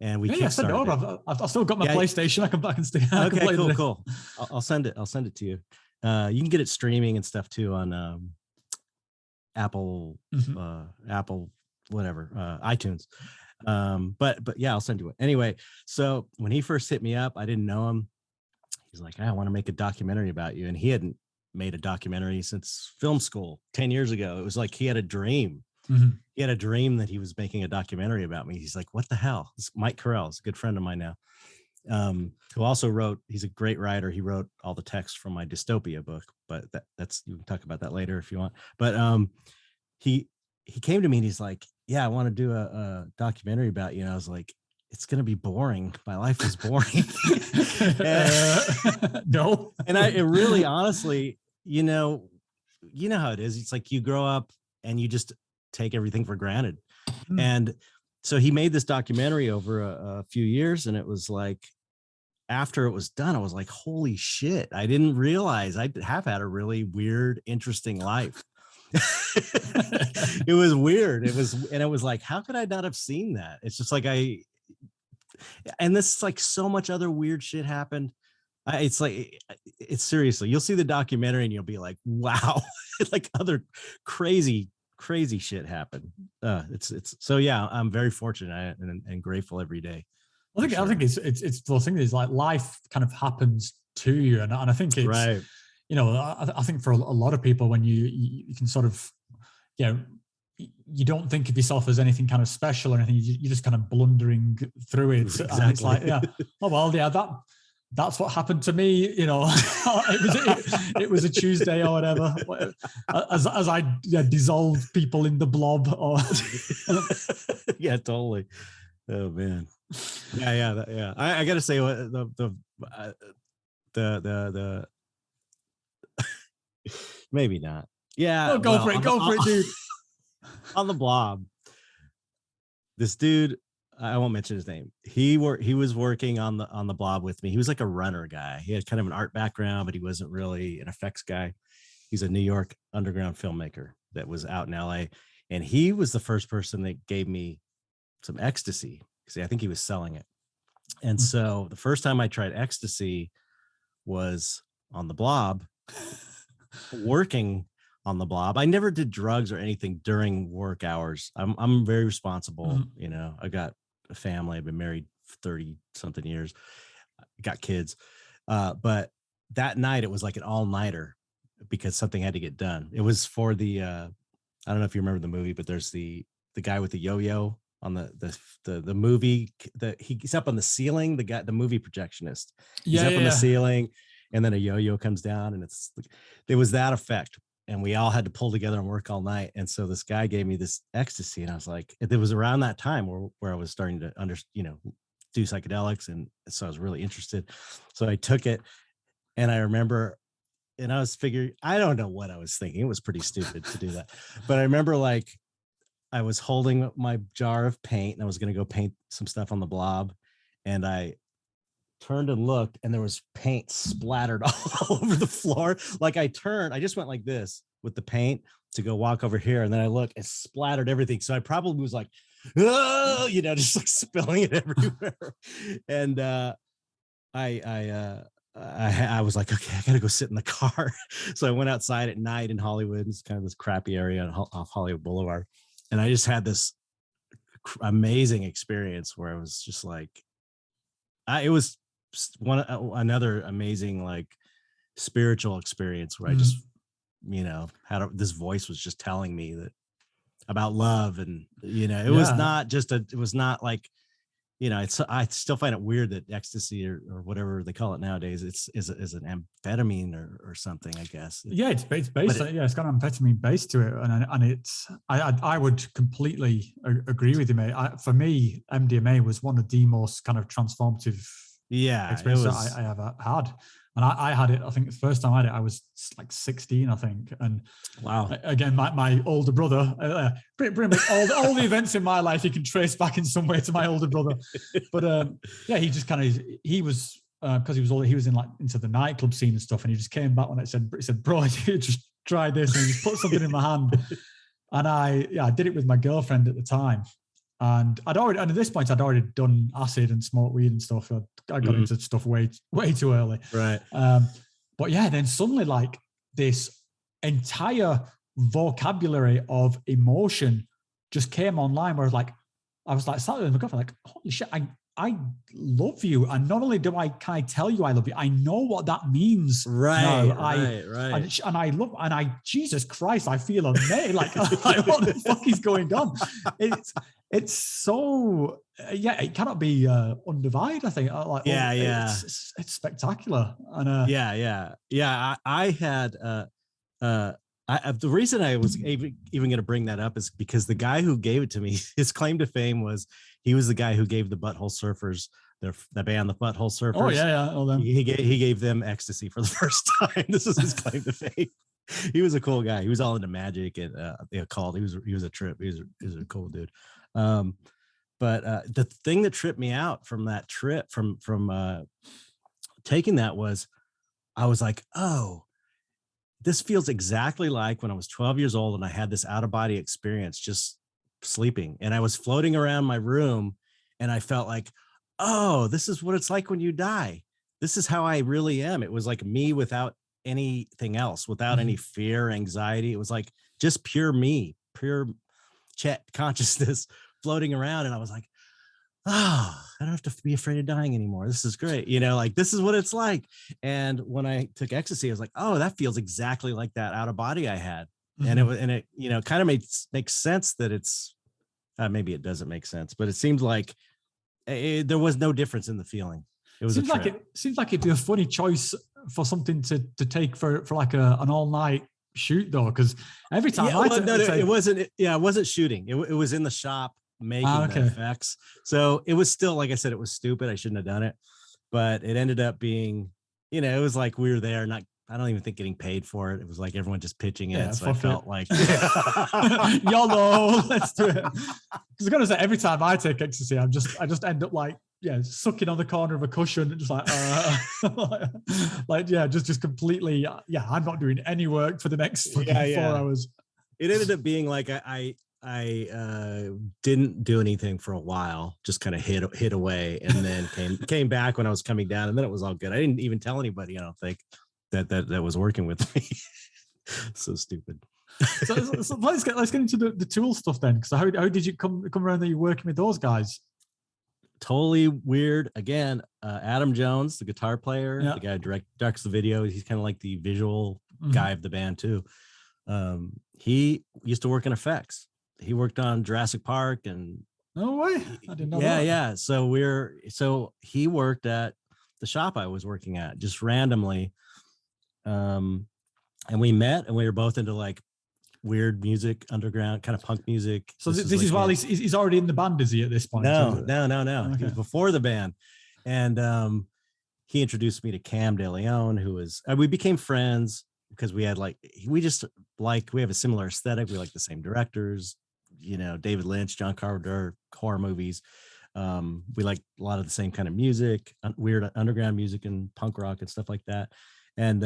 And we send it over. I've still got my PlayStation. I can back and stay. Okay, cool. I'll send it. I'll send it to you. You can get it streaming and stuff too on Apple, Apple, whatever, iTunes. But yeah, I'll send you it. Anyway, so when he first hit me up, I didn't know him. He's like, I want to make a documentary about you, and he hadn't made a documentary since film school 10 years ago. It was like he had a dream. He had a dream that he was making a documentary about me. He's like, what the hell? It's Mike Carell. He's a good friend of mine now, who also wrote, he's a great writer. He wrote all the text from my dystopia book, but that's, you can talk about that later if you want. But he came to me and he's like, yeah, I want to do a documentary about you. And I was like, it's going to be boring. My life is boring. No. And it really, honestly, you know how it is. It's like you grow up and you just take everything for granted. And so he made this documentary over a few years, and it was like, after it was done, I was like, holy shit, I didn't realize I have had a really weird, interesting life. It was weird. It was like, how could I not have seen that? It's just like and this, like, so much other weird shit happened. It's like, it's seriously, you'll see the documentary and you'll be like, wow, like other crazy shit happened. It's so, yeah, I'm very fortunate and grateful every day. I think it's the thing is, like, life kind of happens to you, and I think it's right. You know, I think for a lot of people, when you can sort of, you know, you don't think of yourself as anything kind of special or anything. You're just kind of blundering through it. Exactly. And it's like, yeah, oh well, yeah, that's what happened to me. You know, it was a Tuesday or whatever. As I dissolved people in the blob. Or yeah, totally. Oh man. Yeah. I got to say, the maybe not. Yeah. Oh, go for it, dude. On the blob, this dude, I won't mention his name. He was working on the blob with me. He was like a runner guy. He had kind of an art background, but he wasn't really an effects guy. He's a New York underground filmmaker that was out in LA. And he was the first person that gave me some ecstasy, because I think he was selling it. And so the first time I tried ecstasy was on the blob, working on the blob. I never did drugs or anything during work hours. I'm very responsible. You know, I got a family. I've been married for 30 something years, got kids. But that night it was like an all-nighter because something had to get done. It was for the, I don't know if you remember the movie, but there's the guy with the yo-yo on the movie that he's up on the ceiling, the movie projectionist. He's up on the ceiling, and then a yo-yo comes down, and it was that effect. And we all had to pull together and work all night. And so this guy gave me this ecstasy, and I was like, it was around that time where I was starting to do psychedelics. And so I was really interested. So I took it, and I remember, and I was figuring, I don't know what I was thinking. It was pretty stupid to do that. But I remember, like, I was holding my jar of paint, and I was going to go paint some stuff on the blob. And I turned and looked, and there was paint splattered all over the floor. Like, I just went like this with the paint to go walk over here, and then I look, it splattered everything. So I probably was like, oh, just like spilling it everywhere. And I was like, okay, I gotta go sit in the car. So I went outside at night in Hollywood. It's kind of this crappy area off Hollywood Boulevard, and I just had this amazing experience where I was just like, it was another amazing, like, spiritual experience where I just had this voice was just telling me that about love, and it was not like, I still find it weird that ecstasy or whatever they call it nowadays, is an amphetamine or something, I guess. Yeah, it's based it's got an amphetamine base to it, and it's I would completely agree with you, mate. For me, MDMA was one of the most kind of transformative experiences I ever had. And I had it, I think the first time I had it, I was like 16, I think. And wow, again, my older brother, pretty much all the events in my life you can trace back in some way to my older brother. But he just kind of, he was, because he was older, he was into the nightclub scene and stuff. And he just came back when he said, bro, just try this. And he just put something in my hand. And I did it with my girlfriend at the time. And at this point, I'd already done acid and smoked weed and stuff. I got into stuff way too early. Right. But yeah, then suddenly, like, this entire vocabulary of emotion just came online where I was like sat there with my girlfriend, like, holy shit, I love you, and not only can I tell you I love you, I know what that means. Right, right. And I love, and Jesus Christ, I feel amazed. Like what the fuck is going on? It's so it cannot be undivided. I think it's spectacular. And I had the reason I was even going to bring that up is because the guy who gave it to me, his claim to fame was he was the guy who gave the Butthole Surfers, the band, the Butthole Surfers. Oh yeah. Oh, he gave them ecstasy for the first time. This is his claim to fame. He was a cool guy. He was all into magic and the occult. He was a trip. He was a cool dude. But the thing that tripped me out from that trip, from taking that, was I was like, oh, this feels exactly like when I was 12 years old and I had this out of body experience just sleeping, and I was floating around my room and I felt like, oh, this is what it's like when you die. This is how I really am. It was like me without anything else, without any fear, anxiety. It was like just pure me, pure Chet consciousness floating around. And I was like, oh, I don't have to be afraid of dying anymore. This is great. Like this is what it's like. And when I took ecstasy, I was like, oh, that feels exactly like that out of body I had. And it kind of makes sense that it's, maybe it doesn't make sense, but it seems like there was no difference in the feeling. It was seems like it'd be a funny choice for something to take for like an all night shoot though, because every time it wasn't shooting. It was in the shop making the effects. So it was still, like I said, it was stupid. I shouldn't have done it, but it ended up being, it was like we were there, I don't even think getting paid for it. It was like everyone just pitching in. So I felt like YOLO, let's do it. Because I'm gonna say, every time I take ecstasy, I just end up like sucking on the corner of a cushion and just like just completely I'm not doing any work for the next 4 hours. It ended up being like I didn't do anything for a while, just kind of hit away, and then came back when I was coming down, and then it was all good. I didn't even tell anybody, I don't think, that was working with me. So stupid. So let's get into the Tool stuff then. So how did you come around that you're working with those guys? Totally weird. Again, Adam Jones, the guitar player, the guy who directs the video. He's kind of like the visual guy of the band too. He used to work in effects. He worked on Jurassic Park and. No way! I didn't know that. Yeah. So he worked at the shop I was working at just randomly. And we met, and we were both into like weird music, underground kind of punk music. So this is while he's already in the band, is he, at this point? No. Okay. He was before the band. And he introduced me to Cam De Leon, who was, we became friends because we had we have a similar aesthetic. We like the same directors, David Lynch, John Carpenter, horror movies. We like a lot of the same kind of music, weird underground music and punk rock and stuff like that. And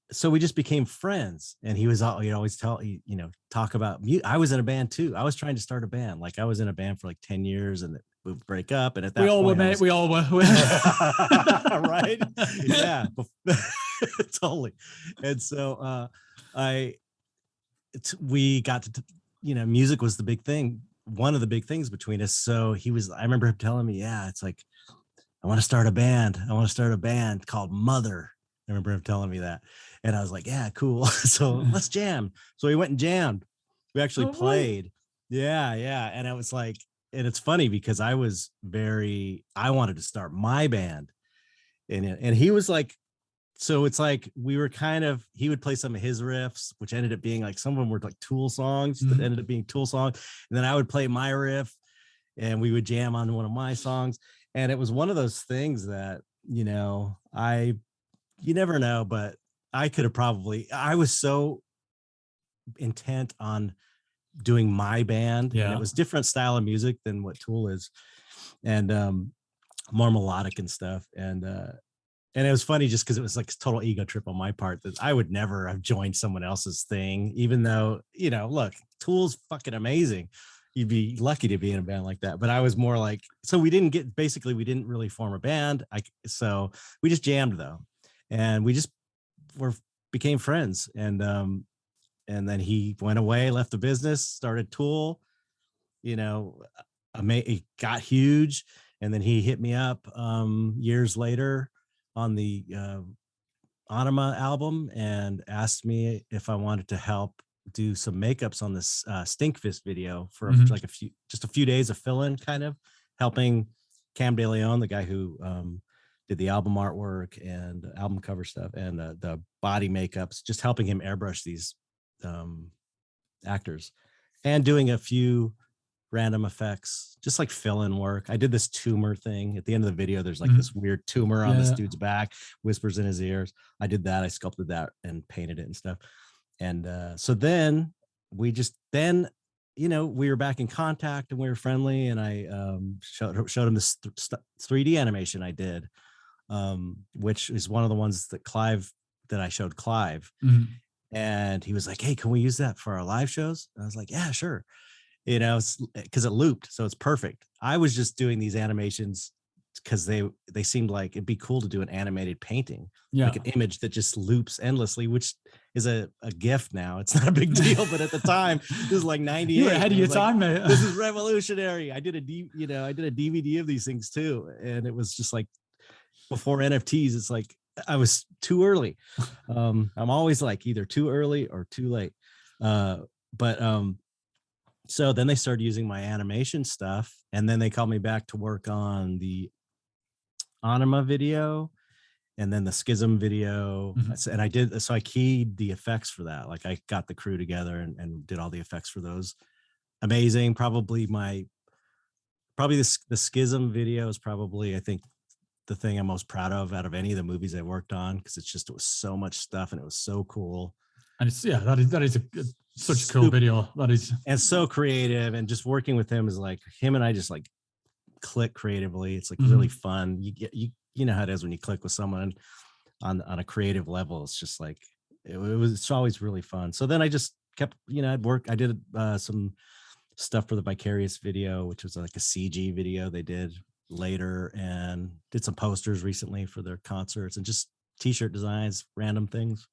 so we just became friends, and he'd always talk about music. I was in a band too. I was trying to start a band. Like I was in a band for like 10 years, and we would break up. And at that point, we all were. Right? Yeah, totally. And so we got to, music was the big thing. One of the big things between us. So I remember him telling me, it's like, I want to start a band. I want to start a band called Mother. I remember him telling me that. And I was like, yeah, cool. So let's jam. So we went and jammed. We actually played. Yeah. And it was like, and it's funny because I wanted to start my band. And he was like, so it's like we were he would play some of his riffs, which ended up being like, some of them were like Tool songs that ended up being Tool songs. And then I would play my riff, and we would jam on one of my songs. And it was one of those things that, you never know, but I was so intent on doing my band. And it was different style of music than what Tool is, and more melodic and stuff. And it was funny just because it was like a total ego trip on my part that I would never have joined someone else's thing, even though, look, Tool's fucking amazing. You'd be lucky to be in a band like that. But I was more like, so we didn't really form a band. So we just jammed though. And we just became friends. And then he went away, left the business, started Tool. it got huge. And then he hit me up years later on the Anima album and asked me if I wanted to help do some makeups on this Stinkfist video for like a few days of fill-in, kind of helping Cam De Leon, the guy who did the album artwork and album cover stuff and the body makeups, just helping him airbrush these actors and doing a few random effects, just like fill-in work. I did this tumor thing at the end of the video. There's like this weird tumor on this dude's back, whispers in his ears. I did that. I sculpted that and painted it and stuff. And so then we were back in contact and we were friendly. And I showed him this 3D animation I did, which is one of the ones that I showed Clive. And he was like, "Hey, can we use that for our live shows?" And I was like, "Yeah, sure." Because it looped, so it's perfect. I was just doing these animations because they seemed like it'd be cool to do an animated painting, like an image that just loops endlessly, which is a gift now. It's not a big deal, but at the time, this is like 98. You were ahead of your time, mate. This is revolutionary. I did a DVD of these things too, and it was just like before NFTs. It's like I was too early. I'm always like either too early or too late. So then they started using my animation stuff, and then they called me back to work on the Anima video and then the Schism video. And I keyed the effects for that. Like I got the crew together and did all the effects for those. Amazing. Probably the Schism video is probably, I think, the thing I'm most proud of out of any of the movies I worked on, because it was so much stuff and it was so cool. And it's that is such a cool video. That is, and so creative, and just working with him is like him and I just like click creatively. It's like really fun. You know how it is when you click with someone on a creative level. It's just like it's always really fun. So then I just kept, I did some stuff for the Vicarious video, which was like a CG video they did later, and did some posters recently for their concerts and just t-shirt designs, random things.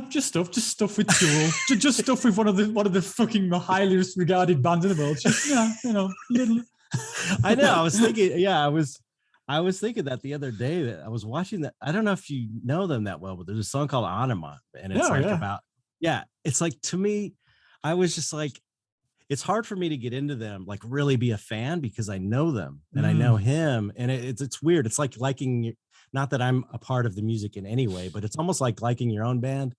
Just stuff with Tool, just stuff with one of the fucking highly regarded bands in the world. Just little. I know. I was thinking. I was thinking that the other day that I was watching that. I don't know if you know them that well, but there's a song called Anima, and it's about. It's like, to me, I was just like, it's hard for me to get into them, like really be a fan, because I know them and I know him, and it's weird. It's like liking. Not that I'm a part of the music in any way, but it's almost like liking your own band.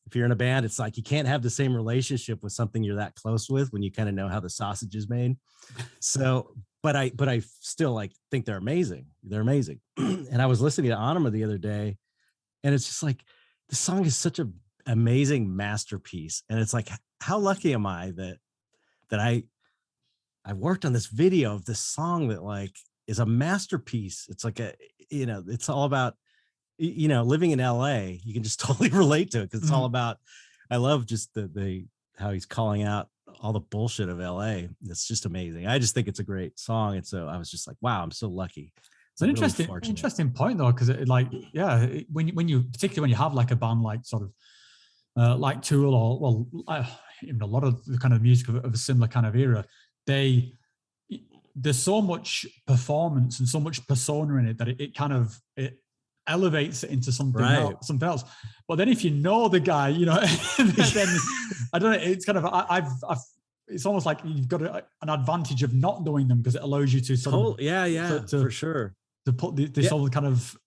If you're in a band, it's like you can't have the same relationship with something you're that close with when you kind of know how the sausage is made. So, but I still like think they're amazing. They're amazing. And I was listening to Anima the other day, and it's just like, the song is such an amazing masterpiece. And it's like, how lucky am I that I worked on this video of this song that like is a masterpiece. It's like it's all about, living in LA. You can just totally relate to it, because it's all about, I love just the how he's calling out all the bullshit of LA. It's just amazing. I just think it's a great song. And so I was just like, wow, I'm so lucky. It's an interesting point though, because when you particularly when you have like a band like sort of like Tool or even a lot of the kind of music of a similar kind of era, there's so much performance and so much persona in it that it kind of elevates it into something else. But then if you know the guy, then I don't know. It's kind of it's almost like you've got an advantage of not knowing them, because it allows you to sort of for sure, to put this whole kind of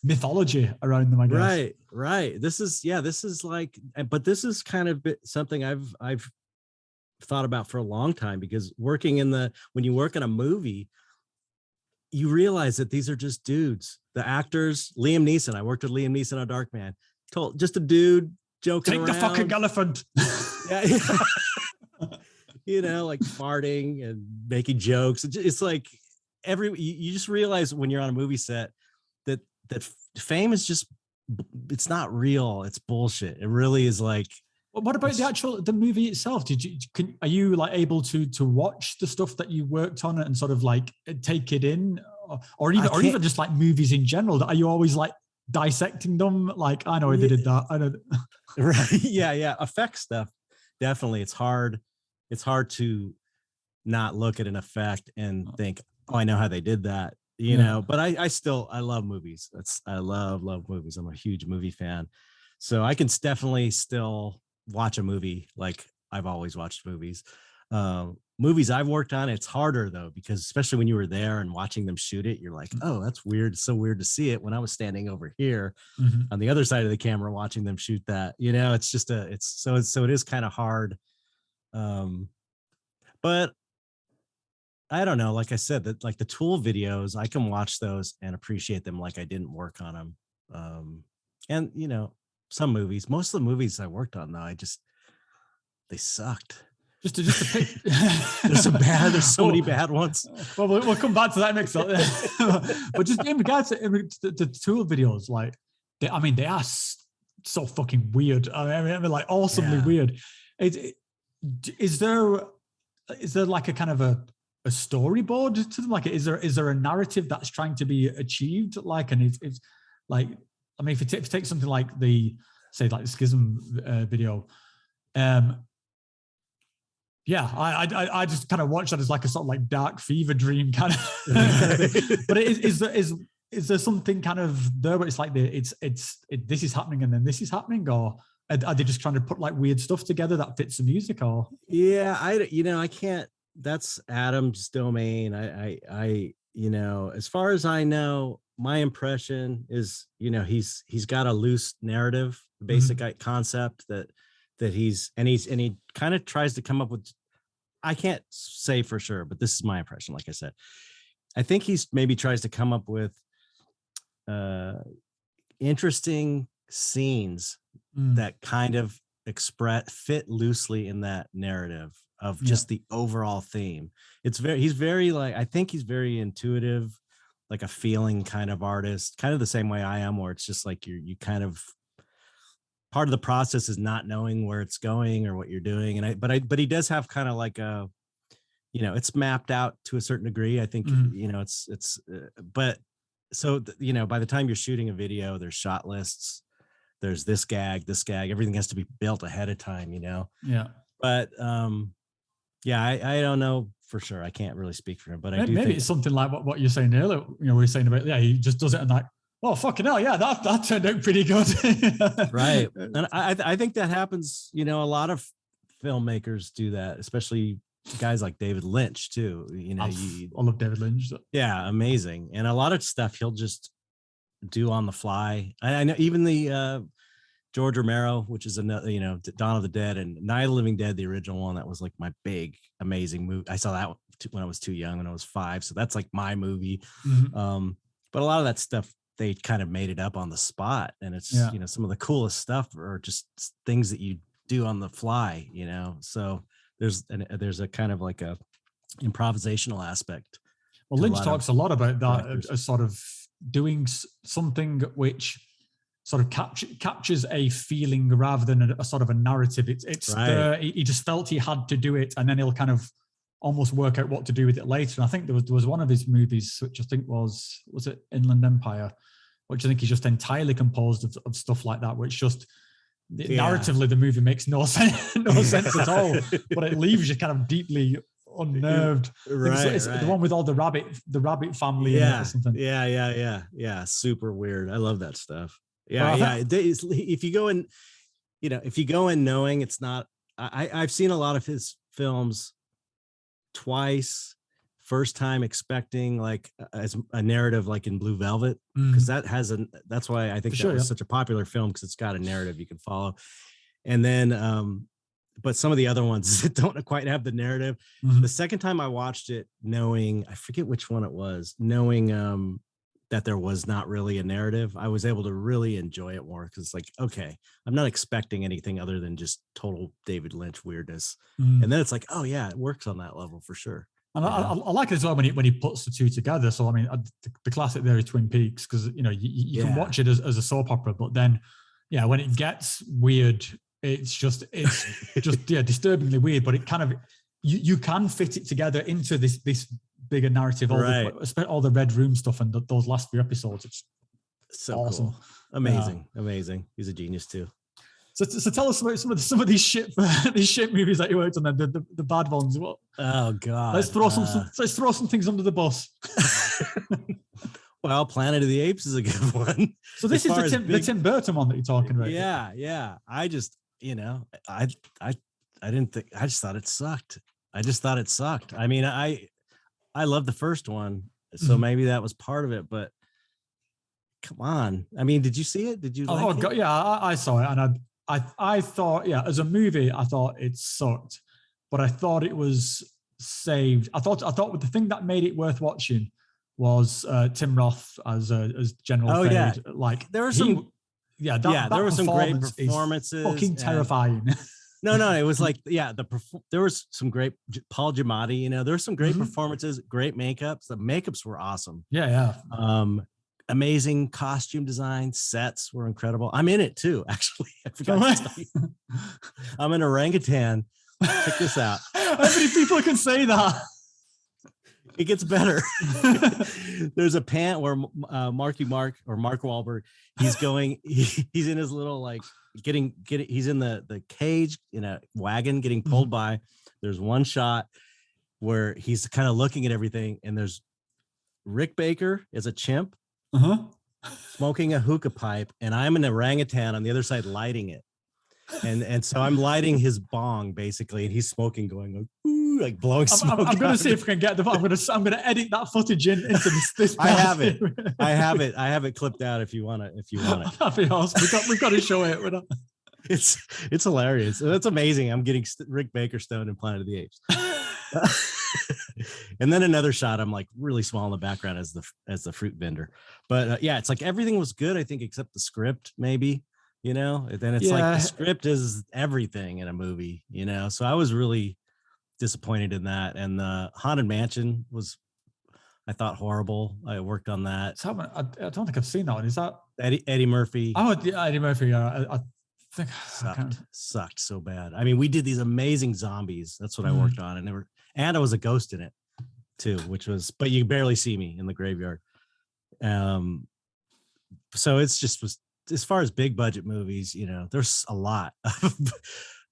mythology around them, I guess. Right. This is like, but this is kind of something I've thought about for a long time, because when you work in a movie, you realize that these are just dudes. The actors, Liam Neeson. I worked with Liam Neeson on Darkman. Just a dude joking around. Take the fucking elephant. Like farting and making jokes. It's like you just realize when you're on a movie set that fame is just, it's not real. It's bullshit. It really is like. What about the movie itself? Are you like able to watch the stuff that you worked on and sort of like take it in, or even just like movies in general? Are you always like dissecting them? Like, I know they did that. I know. Right. Yeah. Effect stuff. Definitely. It's hard to not look at an effect and think, oh, I know how they did that, you know. But I love movies. I love movies. I'm a huge movie fan, so I can definitely still watch a movie like I've always watched movies. Movies I've worked on, it's harder though, because especially when you were there and watching them shoot it, you're like, oh, that's weird. It's so weird to see it when I was standing over here on the other side of the camera watching them shoot that. You know, it's just it is kind of hard. But I don't know. Like I said, that like the Tool videos, I can watch those and appreciate them like I didn't work on them. And you know, some movies, most of the movies I worked on though, they sucked. Just to pick, there's so many bad ones. Well, we'll come back to that next. But just in regards to the Tool videos, like they are so fucking weird. I mean like awesomely weird. Is there like a kind of a storyboard to them? Like, is there a narrative that's trying to be achieved? Like, and it's like, I mean, if you take something like the Schism video, I just kind of watch that as like a sort of like dark fever dream kind of. But is there something kind of there where it's like this is happening and then this is happening, or are they just trying to put like weird stuff together that fits the music? Or I can't. That's Adam's domain. I as far as I know, my impression is, he's got a loose narrative, basic concept that he kind of tries to come up with. I can't say for sure, but this is my impression. Like I said, I think he's maybe tries to come up with interesting scenes that kind of fit loosely in that narrative of just the overall theme. He's very like, I think he's very intuitive, like a feeling kind of artist, kind of the same way I am, where it's just like you kind of, part of the process is not knowing where it's going or what you're doing. But he does have kind of like a, it's mapped out to a certain degree. I think, but so, by the time you're shooting a video, there's shot lists, there's this gag, everything has to be built ahead of time, Yeah. But, I don't know for sure. I can't really speak for him, but maybe it's something like what you're saying earlier. We were saying about, he just does it and like, oh, fucking hell, yeah, that turned out pretty good. Right. And I think that happens, a lot of filmmakers do that, especially guys like David Lynch too. I love David Lynch. Yeah, amazing. And a lot of stuff he'll just do on the fly. I know even the George Romero, which is another, Dawn of the Dead and Night of the Living Dead, the original one, that was like my big, amazing movie. I saw that when I was too young, when I was 5. So that's like my movie. But a lot of that stuff, they kind of made it up on the spot, and it's some of the coolest stuff are just things that you do on the fly, so there's a kind of like a improvisational aspect. Well, Lynch talks a lot about that, as sort of doing something which sort of captures a feeling rather than a sort of a narrative. It's right. He just felt he had to do it, and then he'll kind of almost work out what to do with it later. And I think there was one of his movies, which I think was it Inland Empire, which I think is just entirely composed of stuff like that, which just narratively the movie makes no sense at all, but it leaves you kind of deeply unnerved. Right, it's the one with all the rabbit family in it or something. Yeah, super weird. I love that stuff. If you go in knowing it's not, I've seen a lot of his films twice. First time expecting like as a narrative, like in Blue Velvet, because that's why I think that was such a popular film, because it's got a narrative you can follow. And then but some of the other ones that don't quite have the narrative. The second time I watched it, knowing, I forget which one it was, knowing that there was not really a narrative, I was able to really enjoy it more, because it's like, okay, I'm not expecting anything other than just total David Lynch weirdness. And then it's like, oh yeah, it works on that level for sure. And I like it as well when he puts the two together. So I mean, the classic there is Twin Peaks, because you can watch it as a soap opera, but then when it gets weird, it's just disturbingly weird. But it kind of you can fit it together into this bigger narrative. All the Red Room stuff and those last few episodes. It's so awesome, cool. Amazing. He's a genius too. So tell us about some of these shit movies that you worked on, the bad ones. What? Oh God. Let's throw some things under the bus. Well, Planet of the Apes is a good one. So this is the Tim Burton one that you're talking about. Yeah. I just, I didn't think. I just thought it sucked. I mean, I love the first one, so maybe that was part of it. But come on, I mean, did you see it? Did you? Oh God, yeah, I saw it, and I thought, yeah, as a movie, I thought it sucked, but I thought it was saved. I thought the thing that made it worth watching was Tim Roth as General Fade. Yeah, like there were some. There were some great performances. Fucking terrifying. No, it was like, there was some great Paul Giamatti. There were some great performances, great makeups. The makeups were awesome. Yeah. Amazing costume design. Sets were incredible. I'm in it too, actually. I forgot to tell you. I'm an orangutan. Check this out. How many people can say that? It gets better. There's a pant where Mark Wahlberg, he's in his little like he's in the cage in a wagon getting pulled by. There's one shot where he's kind of looking at everything, and there's Rick Baker as a chimp smoking a hookah pipe, and I'm an orangutan on the other side lighting it. And so I'm lighting his bong basically, and he's smoking, going like blowing smoke. I'm going to see if I can get I'm going to edit that footage into this. I have it clipped out if you want it. That'd be awesome. We've got to show it. It's hilarious. That's amazing. I'm getting Rick Baker stoned in Planet of the Apes. And then another shot, I'm like really small in the background as the fruit vendor. But it's like everything was good, I think, except the script, maybe. Then it's like the script is everything in a movie, so I was really disappointed in that. And the Haunted Mansion was, I thought, horrible. I worked on that. So I don't think I've seen that one. Is that Eddie Murphy? Oh, Eddie Murphy. I think sucked so bad. I mean, we did these amazing zombies. That's what I worked on, and I was a ghost in it too, but you barely see me in the graveyard. So it's just was. As far as big budget movies, there's a lot.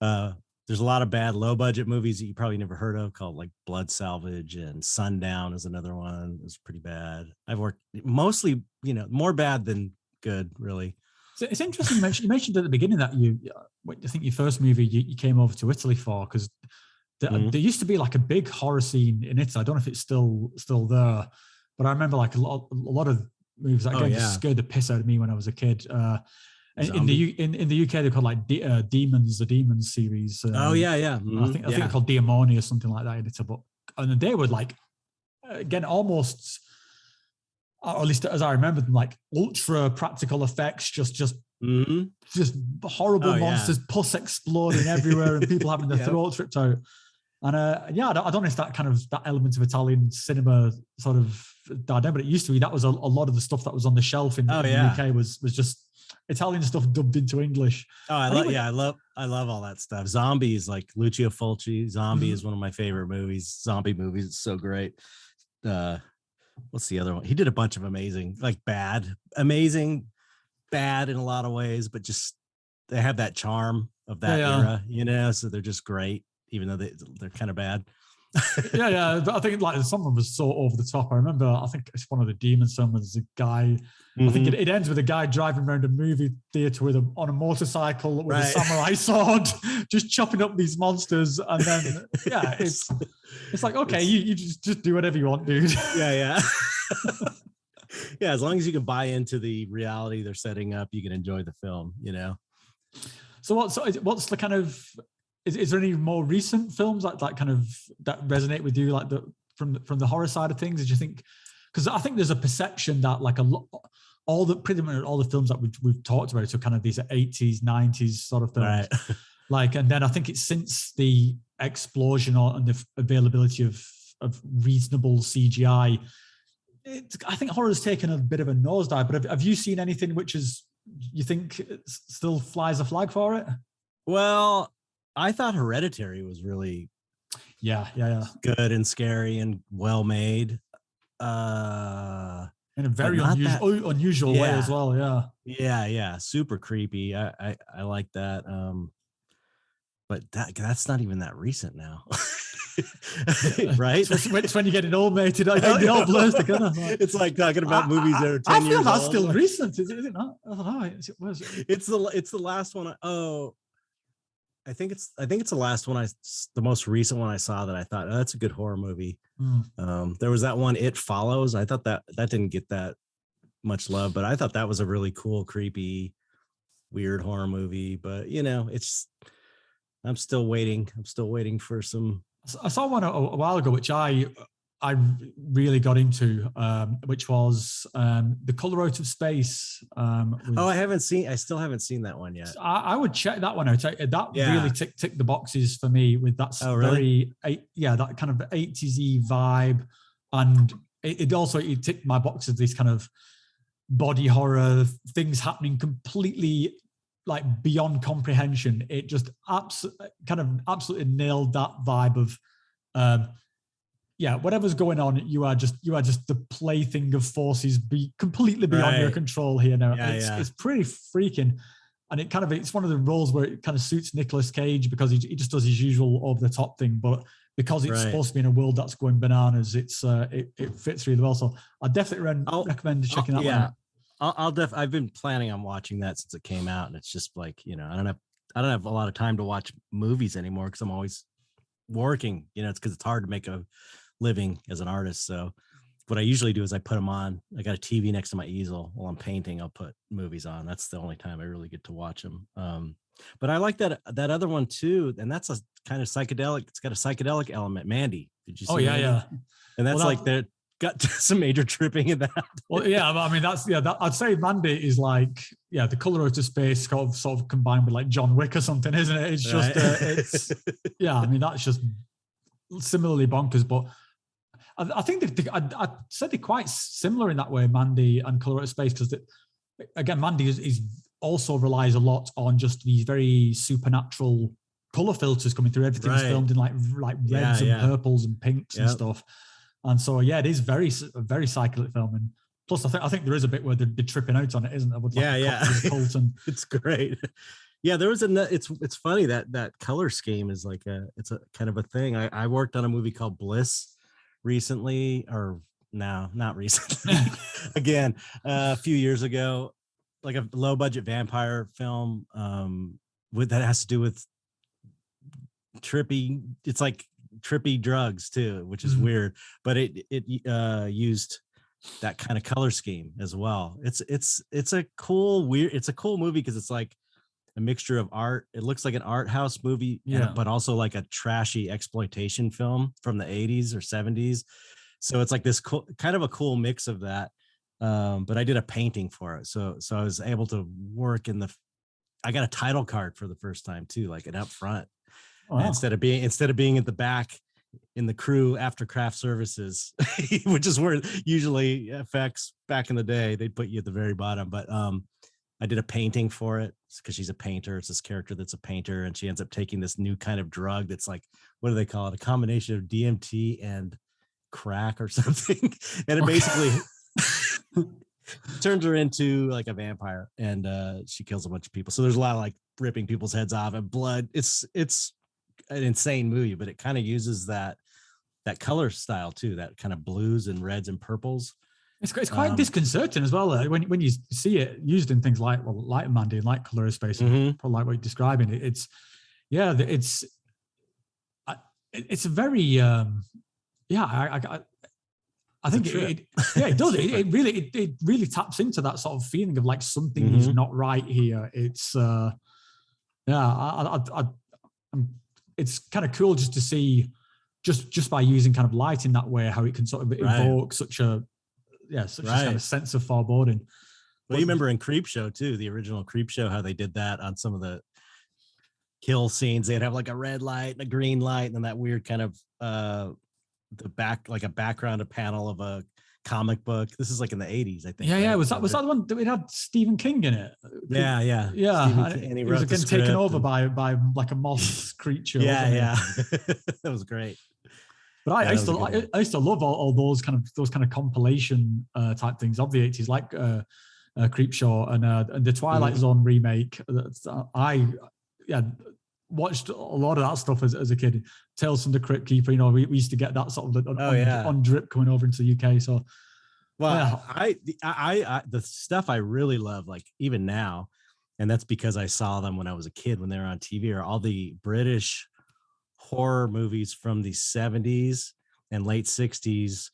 There's a lot of bad low budget movies that you probably never heard of, called like Blood Salvage, and Sundown is another one. It was pretty bad. I've worked mostly, more bad than good, really. So it's interesting. You mentioned at the beginning that I think your first movie you came over to Italy for, because there used to be like a big horror scene in Italy. I don't know if it's still there, but I remember like a lot of movies that just scared the piss out of me when I was a kid. In the UK they're called like Demons, the Demons series. I think they're called Diamoni or something like that in Italy. And they were like, again, almost, or at least as I remember them, like ultra practical effects, just horrible monsters, pus exploding everywhere, and people having their throats ripped out. And I don't know if that element of Italian cinema sort of died down, but it used to be that was a lot of the stuff that was on the shelf in the UK was just Italian stuff dubbed into English. Oh, I love all that stuff. Zombies, like Lucio Fulci. Zombie is one of my favorite movies. Zombie movies, it's so great. What's the other one? He did a bunch of amazing in a lot of ways, but just they have that charm of that era, so they're just great, even though they're kind of bad. I think like some of them was so over the top. I remember, I think it's one of the Demons film, there's a guy, I think it ends with a guy driving around a movie theater on a motorcycle with a samurai sword, just chopping up these monsters. And then it's like, okay, you just do whatever you want, dude. Yeah as long as you can buy into the reality they're setting up, you can enjoy the film. So what's the kind of, is there any more recent films that resonate with you, like from the horror side of things? Did you think? Because I think there's a perception that like pretty much all the films that we've talked about are kind of these 80s, 90s sort of films. Right. Like, and then I think it's since the explosion and the availability of reasonable CGI, I think horror has taken a bit of a nosedive. But have you seen anything which you think still flies a flag for it? Well, I thought Hereditary was really good and scary and well made. in a very unusual way as well. Yeah, super creepy. I like that. But that's not even that recent now. Right? It's when you get it all mated. They all blurs together. It's like talking about movies that are 10 years old. I feel that's still recent. Is it not? I don't know. It's the last one. I think it's the last one. The most recent one I saw that I thought, oh, that's a good horror movie. There was that one, It Follows. I thought that didn't get that much love, but I thought that was a really cool, creepy, weird horror movie. But I'm still waiting. For some. I saw one a while ago, which I really got into, which was The Color Out of Space. I still haven't seen that one yet. I would check that one out. That really ticked the boxes for me with that that kind of 80s-y vibe. And it also ticked my boxes, this kind of body horror, things happening completely like beyond comprehension. It just absolutely nailed that vibe of whatever's going on, you are just the plaything of forces completely beyond your control here now. It's pretty freaking, and it's one of the roles where it kind of suits Nicolas Cage because he just does his usual over the top thing, but because it's supposed to be in a world that's going bananas, it fits really well. So I definitely recommend checking that one out. I've been planning on watching that since it came out, and it's just like, I don't have a lot of time to watch movies anymore because I'm always working. It's because it's hard to make a living as an artist. So what I usually do is I put them on. I got a TV next to my easel while I'm painting. I'll put movies on. That's the only time I really get to watch them. But I like that other one too, and that's a kind of psychedelic. It's got a psychedelic element. Mandy, did you see? Oh yeah, Mandy? yeah. And that's that got some major tripping in that. Well, yeah, I mean I'd say Mandy is like The Color Out of Space sort of combined with like John Wick or something, isn't it? It's just I mean that's just similarly bonkers, but I think I said they're quite similar in that way, Mandy and Color Out of Space, because again Mandy is also relies a lot on just these very supernatural color filters coming through. Everything's filmed in like reds and purples and pinks and stuff. And so, it is a very psychedelic film. And plus, I think there is a bit where they're tripping out on it, isn't there? With cult and it's great. Yeah, there was it's funny that color scheme is like it's a kind of a thing. I worked on a movie called Bliss recently, or no, not recently. Again, a few years ago, like a low budget vampire film that has to do with trippy. It's like trippy drugs too, which is weird, but it used that kind of color scheme as well. It's a cool movie because it's like a mixture of art. It looks like an art house movie, but also like a trashy exploitation film from the 80s or 70s. So it's like this kind of a cool mix of that. But I did a painting for it, so I was able to work I got a title card for the first time too, like an up front. Wow. Instead of being at the back in the crew after craft services, which is where usually effects back in the day, they'd put you at the very bottom. But I did a painting for it because she's a painter. It's this character that's a painter, and she ends up taking this new kind of drug that's like, what do they call it? A combination of DMT and crack or something. And it basically turns her into like a vampire, and she kills a bunch of people. So there's a lot of like ripping people's heads off and blood. It's an insane movie, but it kind of uses that color style too, that kind of blues and reds and purples. It's quite disconcerting as well when you see it used in things like Mandy and like Color of Space, and probably like what you're describing. It's a very I think it does. It really taps into that sort of feeling of like something is not right here. It's it's kind of cool just to see just by using kind of light in that way how it can sort of evoke such a kind of sense of foreboding. Well, you remember in Creepshow too, the original Creepshow, how they did that on some of the kill scenes. They'd have like a red light and a green light, and then that weird kind of like a background, a panel of a comic book. This is like in the 80s, I think. Yeah, right? Was that the one that it had Stephen King in it? Yeah. And he was again taken over by like a moss creature. Yeah. That was great. But Yeah, I used to love all those kind of compilation type things of the 80s, like Creepshow and the Twilight Zone remake. I watched a lot of that stuff as a kid. Tales from the Crypt Keeper. You know, we used to get that sort of on drip coming over into the UK. So, well, I the stuff I really love, like even now, and that's because I saw them when I was a kid when they were on TV, are all the British horror movies from the 70s and late 60s.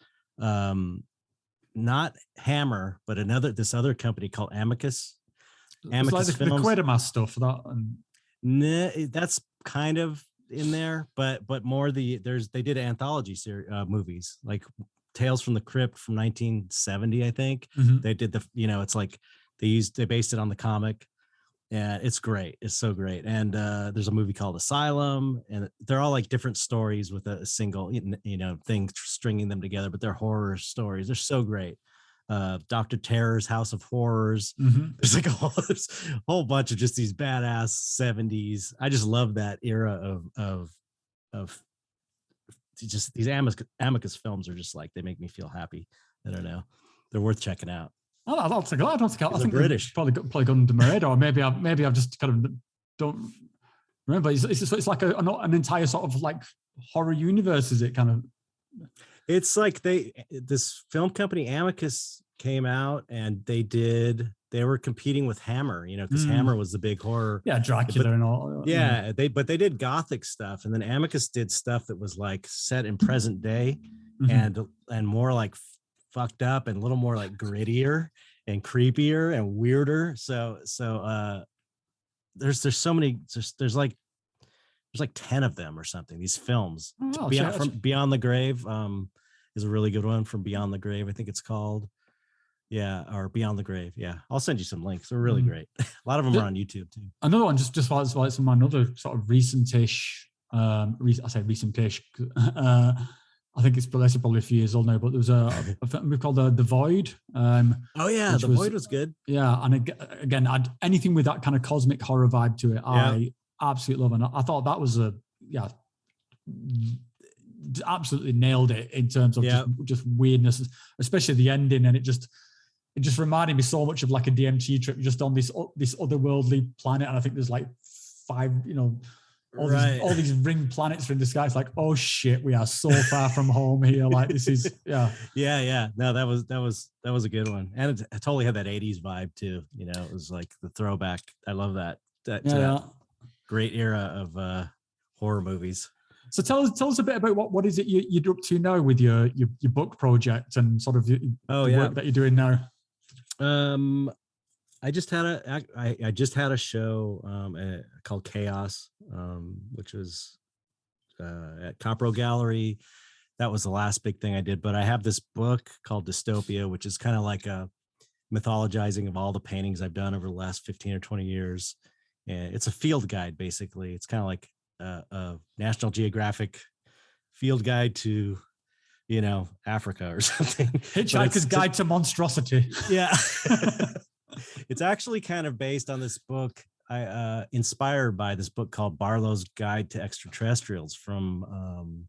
Not Hammer, but this other company called Amicus. It's like the Quatermass stuff that's kind of in there, but more they did anthology movies like Tales from the Crypt from 1970, I think. They did it's like they based it on the comic, and it's great. It's so great. And there's a movie called Asylum, and they're all like different stories with a single thing stringing them together, but they're horror stories. They're so great. Dr. Terror's House of Horrors. There's like a whole bunch of just these badass 70s. I just love that era of just these Amicus films are just like, they make me feel happy. I don't know. They're worth checking out. I think British probably gone under my radar. Maybe I've just kind of don't remember. It's like an entire sort of like horror universe. Is it kind of? It's like this film company Amicus came out and they were competing with Hammer, because Hammer was the big horror. Yeah, Dracula and all. Yeah, they did gothic stuff, and then Amicus did stuff that was like set in present day and more like fucked up and a little more like grittier and creepier and weirder. So there's so many. There's like 10 of them or something. These films. Beyond the Grave is a really good one. From Beyond the Grave, I think it's called. Yeah, or Beyond the Grave. Yeah, I'll send you some links. They're really great. A lot of them are on YouTube too. Another one, just while it's from another sort of recentish. I say recentish. I think it's probably a few years old now, but there was a film called The Void. The Void was good. Yeah, and again, anything with that kind of cosmic horror vibe to it, I absolutely love. And I thought that was absolutely nailed it in terms of just weirdness, especially the ending. And it just reminded me so much of like a DMT trip, just on this otherworldly planet. And I think there's like 5, all these ring planets are in the sky. It's like, oh shit, we are so far from home here. Like this is yeah. No, that was a good one, and it totally had that 80s vibe too. It was like the throwback. I love that great era of horror movies. So tell us a bit about what is it you're up to now with your book project and sort of the work that you're doing now. I just had a show called Chaos, which was at Copro Gallery. That was the last big thing I did. But I have this book called Dystopia, which is kind of like a mythologizing of all the paintings I've done over the last 15 or 20 years. And it's a field guide, basically. It's kind of like a National Geographic field guide to, Africa or something. Hitchhiker's Guide to Monstrosity. Yeah. It's actually kind of based on this book, inspired by this book called Barlow's Guide to Extraterrestrials from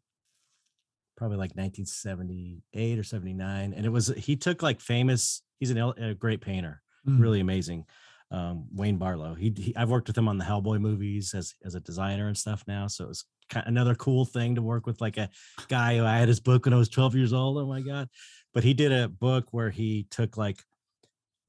probably like 1978 or 79. And he took like he's a great painter, really amazing. Wayne Barlow. I've worked with him on the Hellboy movies as a designer and stuff now. So it's kind of another cool thing to work with, like a guy who I had his book when I was 12 years old. Oh my God. But he did a book where he took like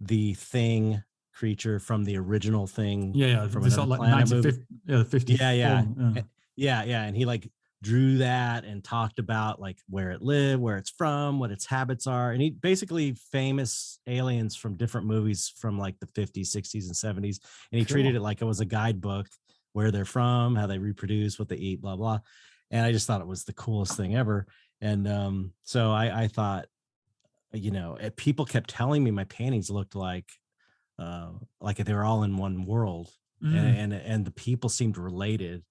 the Thing creature from the original Thing. From another planet movie. The 50s. Yeah. And he like drew that and talked about like where it lived, where it's from, what its habits are. And he basically famous aliens from different movies from like the 50s, 60s, and 70s. And he treated it like it was a guidebook, where they're from, how they reproduce, what they eat, blah, blah. And I just thought it was the coolest thing ever. And so I thought, people kept telling me my paintings looked like they were all in one world. And the people seemed related.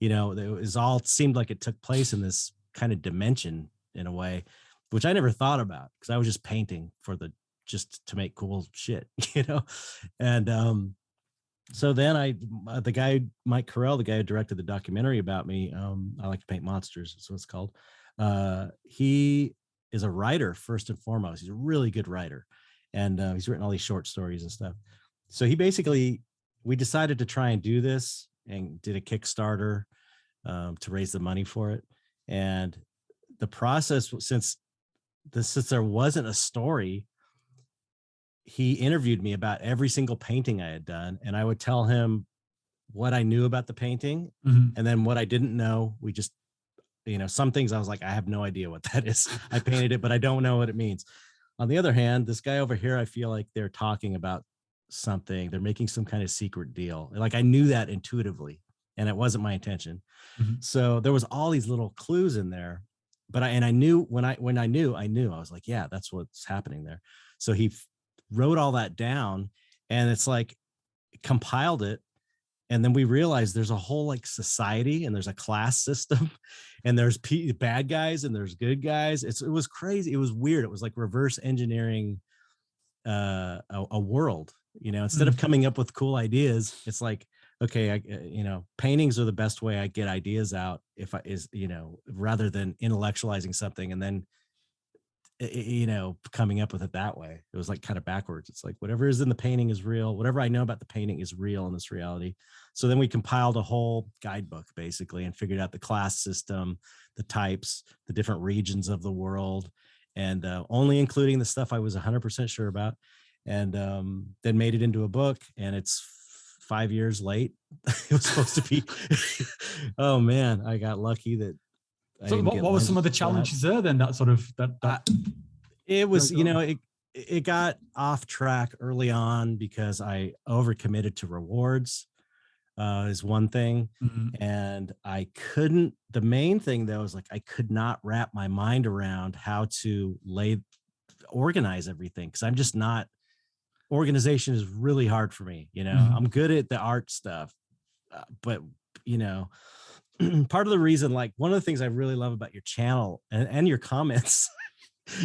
It seemed like it took place in this kind of dimension in a way, which I never thought about, because I was just painting just to make cool shit, And so then the guy, Mike Carell, the guy who directed the documentary about me, I like to paint monsters, that's what it's called. He is a writer first and foremost. He's a really good writer, and he's written all these short stories and stuff. So we decided to try and do this and did a Kickstarter to raise the money for it. And the process, since there wasn't a story, he interviewed me about every single painting I had done, and I would tell him what I knew about the painting, and then what I didn't know. We just, some things I was like, I have no idea what that is. I painted it, but I don't know what it means. On the other hand, this guy over here, I feel like they're talking about something. They're making some kind of secret deal. Like, I knew that intuitively, and it wasn't my intention. So there was all these little clues in there, but I knew when I knew, I was like, yeah, that's what's happening there. So he wrote all that down, and it's like compiled it. And then we realized there's a whole like society, and there's a class system, and there's bad guys and there's good guys. It was crazy. It was weird. It was like reverse engineering a world, instead of coming up with cool ideas. It's like, okay, paintings are the best way I get ideas out rather than intellectualizing something and then, coming up with it that way. It was like kind of backwards. It's like whatever is in the painting is real. Whatever I know about the painting is real in this reality. So then we compiled a whole guidebook basically and figured out the class system, the types, the different regions of the world, and only including the stuff I was 100% sure about. And then made it into a book, and it's 5 years late. It was supposed to be. Oh man, I got lucky that. So what were some of the challenges there then? It was, it got off track early on because I overcommitted to rewards is one thing. And the main thing though is like, I could not wrap my mind around how to organize everything. Cause I'm just not, organization is really hard for me. I'm good at the art stuff, but part of the reason, like one of the things I really love about your channel and your comments,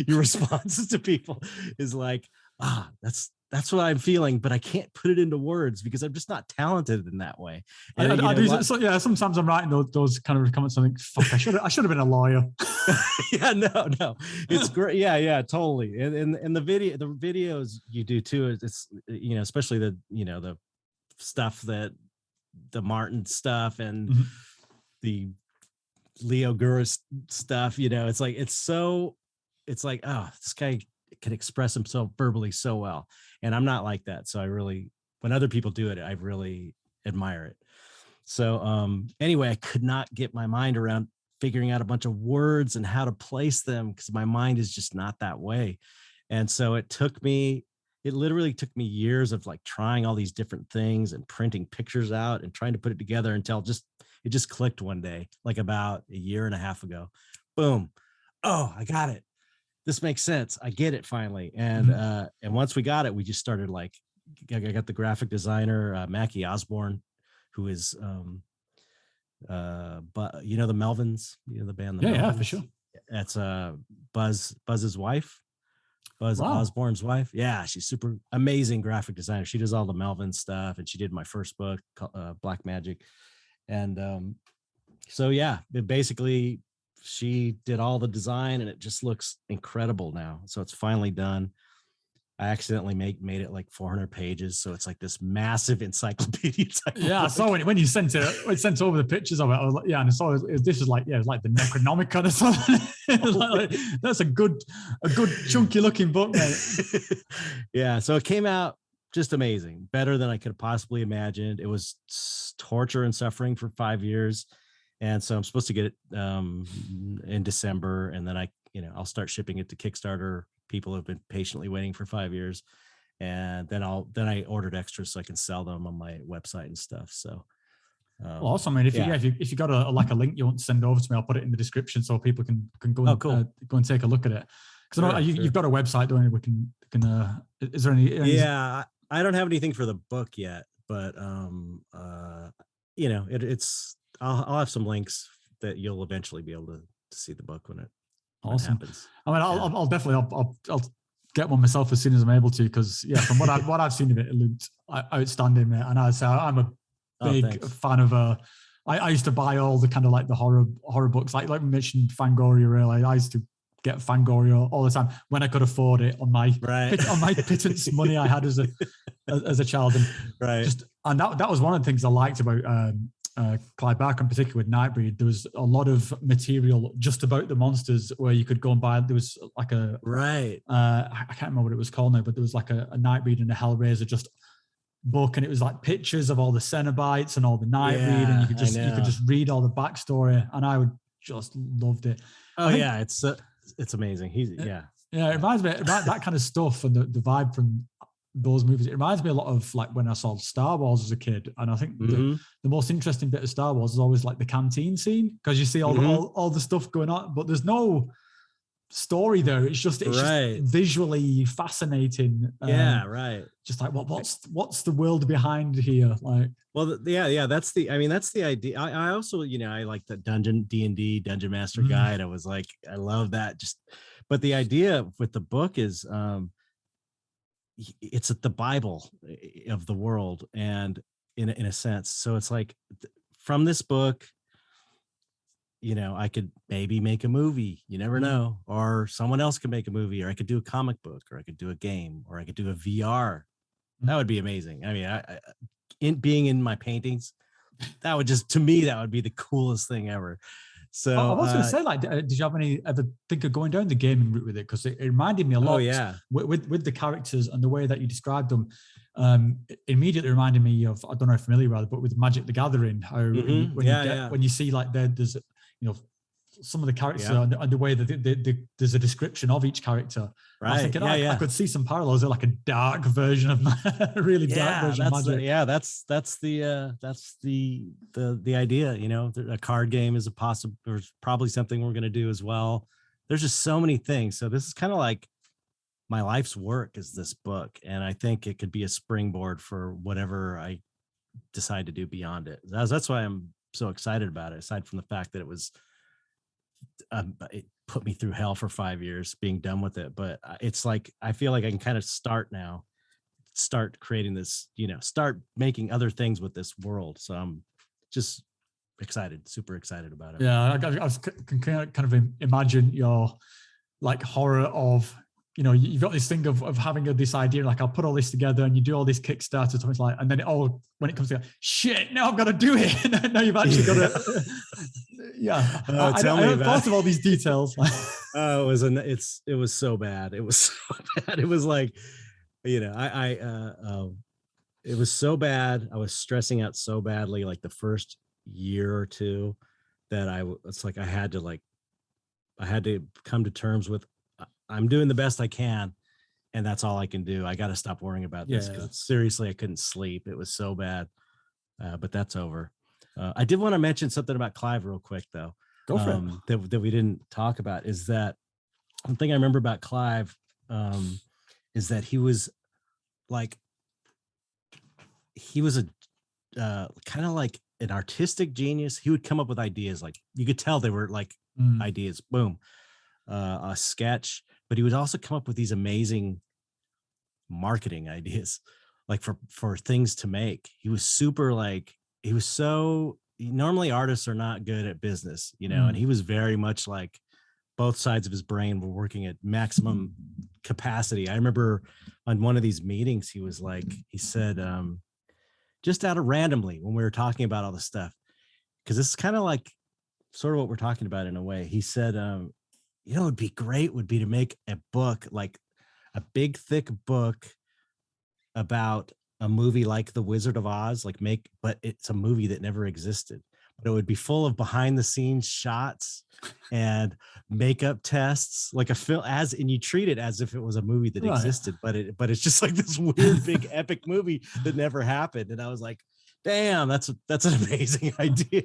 your responses to people is like, that's what I'm feeling, but I can't put it into words because I'm just not talented in that way. And, sometimes I'm writing those kind of comments. I think, fuck, I should have been a lawyer. Yeah, no, it's great. Yeah, totally. And the videos you do too, it's especially the stuff that the Martin stuff and the Leo Gurus stuff, it's like, oh, this guy can express himself verbally so well. And I'm not like that. So when other people do it, I really admire it. So anyway, I could not get my mind around figuring out a bunch of words and how to place them because my mind is just not that way. And so it literally took me years of like trying all these different things and printing pictures out and trying to put it together until it just clicked one day, like about a year and a half ago. Boom. Oh, I got it. This makes sense. I get it finally. And and once we got it, we just started like, I got the graphic designer, Mackie Osborne, who is, but the Melvins, the band. Yeah, for sure. That's Buzz's wife. Buzz Osborne's wife. Yeah, she's super amazing graphic designer. She does all the Melvin stuff, and she did my first book, Black Magic. And so yeah, basically she did all the design, and it just looks incredible now. So it's finally done. I accidentally made it like 400 pages, so it's like this massive encyclopedia. Yeah, I saw when you sent over the pictures of it. I was like, yeah, and I saw this was like, yeah, it was like the Necronomicon or something. like, that's a good chunky looking book, mate. Yeah, so it came out just amazing, better than I could have possibly imagined. It was torture and suffering for 5 years, and so I'm supposed to get it in December, and then I'll start shipping it to Kickstarter. People have been patiently waiting for 5 years, and then I ordered extras so I can sell them on my website and stuff. So awesome. I mean, if you got a link you want to send over to me, I'll put it in the description so people can go and go and take a look at it. Because I know you've got a website, don't you? We can is there any? Yeah, I don't have anything for the book yet, but it's I'll have some links that you'll eventually be able to see the book when it happens. I mean, I'll definitely I'll get one myself as soon as I'm able to, because from what I've seen of it, it looked outstanding, mate. And I say I'm a big fan of I used to buy all the kind of like the horror books, like we mentioned Fangoria. Really, I used to get Fangoria all the time when I could afford it on my pittance money I had as a child, and that was one of the things I liked about Clyde Barker in particular with Nightbreed. There was a lot of material just about the monsters where you could go and buy. There was like I can't remember what it was called now, but there was like a Nightbreed and a Hellraiser just book, and it was like pictures of all the Cenobites and all the Nightbreed, and you could just read all the backstory, and I would just loved it. It's amazing. It reminds me that kind of stuff and the vibe from those movies. It reminds me a lot of like when I saw Star Wars as a kid, and I think the most interesting bit of Star Wars is always like the canteen scene, because you see all the stuff going on, but there's no story there. It's just visually fascinating. Just like what's the world behind here? Like, that's the idea. I also, I like the D&D Dungeon Master Guide. I was like, I love that. But the idea with the book is it's the Bible of the world, and in a sense. So it's like from this book, I could maybe make a movie, you never know, or someone else could make a movie, or I could do a comic book, or I could do a game, or I could do a VR. That would be amazing. I mean, being in my paintings, that would be the coolest thing ever. So I was going to say, like, did you ever think of going down the gaming route with it? Because it reminded me a lot with the characters and the way that you described them. It immediately reminded me of, I don't know if you're familiar with it, but with Magic the Gathering, how when you see like there's some of the characters and the way that there's a description of each character. I was thinking, I could see some parallels. They're like a dark version of a really dark version of Magic. That's the idea. A card game is there's probably something we're going to do as well. There's just so many things. So this is kind of like my life's work is this book, and I think it could be a springboard for whatever I decide to do beyond it. That's why I'm so excited about it. Aside from the fact that it put me through hell for 5 years being done with it, but it's like I feel like I can kind of start creating this, start making other things with this world. So I'm just super excited about it. I can kind of imagine your like horror of, you've got this thing of having this idea, like I'll put all this together, and you do all this Kickstarter, so it's like, and then when it comes to shit, now I've got to do it. Now you've actually got to. I thought of all these details. It was so bad. It was so bad. It was like, it was so bad. I was stressing out so badly, like the first year or two, that I had to come to terms with, I'm doing the best I can, and that's all I can do. I got to stop worrying about this, because seriously, I couldn't sleep. It was so bad, but that's over. I did want to mention something about Clive real quick, though. Go for it. That we didn't talk about is that one thing I remember about Clive is that he was a kind of like an artistic genius. He would come up with ideas, like you could tell they were like ideas, boom, a sketch, but he would also come up with these amazing marketing ideas, like for things to make. He was super normally artists are not good at business, and he was very much like both sides of his brain were working at maximum capacity. I remember on one of these meetings, he said, just out of randomly, when we were talking about all this stuff, because this is kind of like sort of what we're talking about in a way. He said, it'd be great would be to make a book, like a big, thick book about a movie like The Wizard of Oz, but it's a movie that never existed, but it would be full of behind the scenes shots and makeup tests, like a film, and you treat it as if it was a movie that existed, but it's just like this weird big epic movie that never happened. And I was like, damn, that's an amazing idea.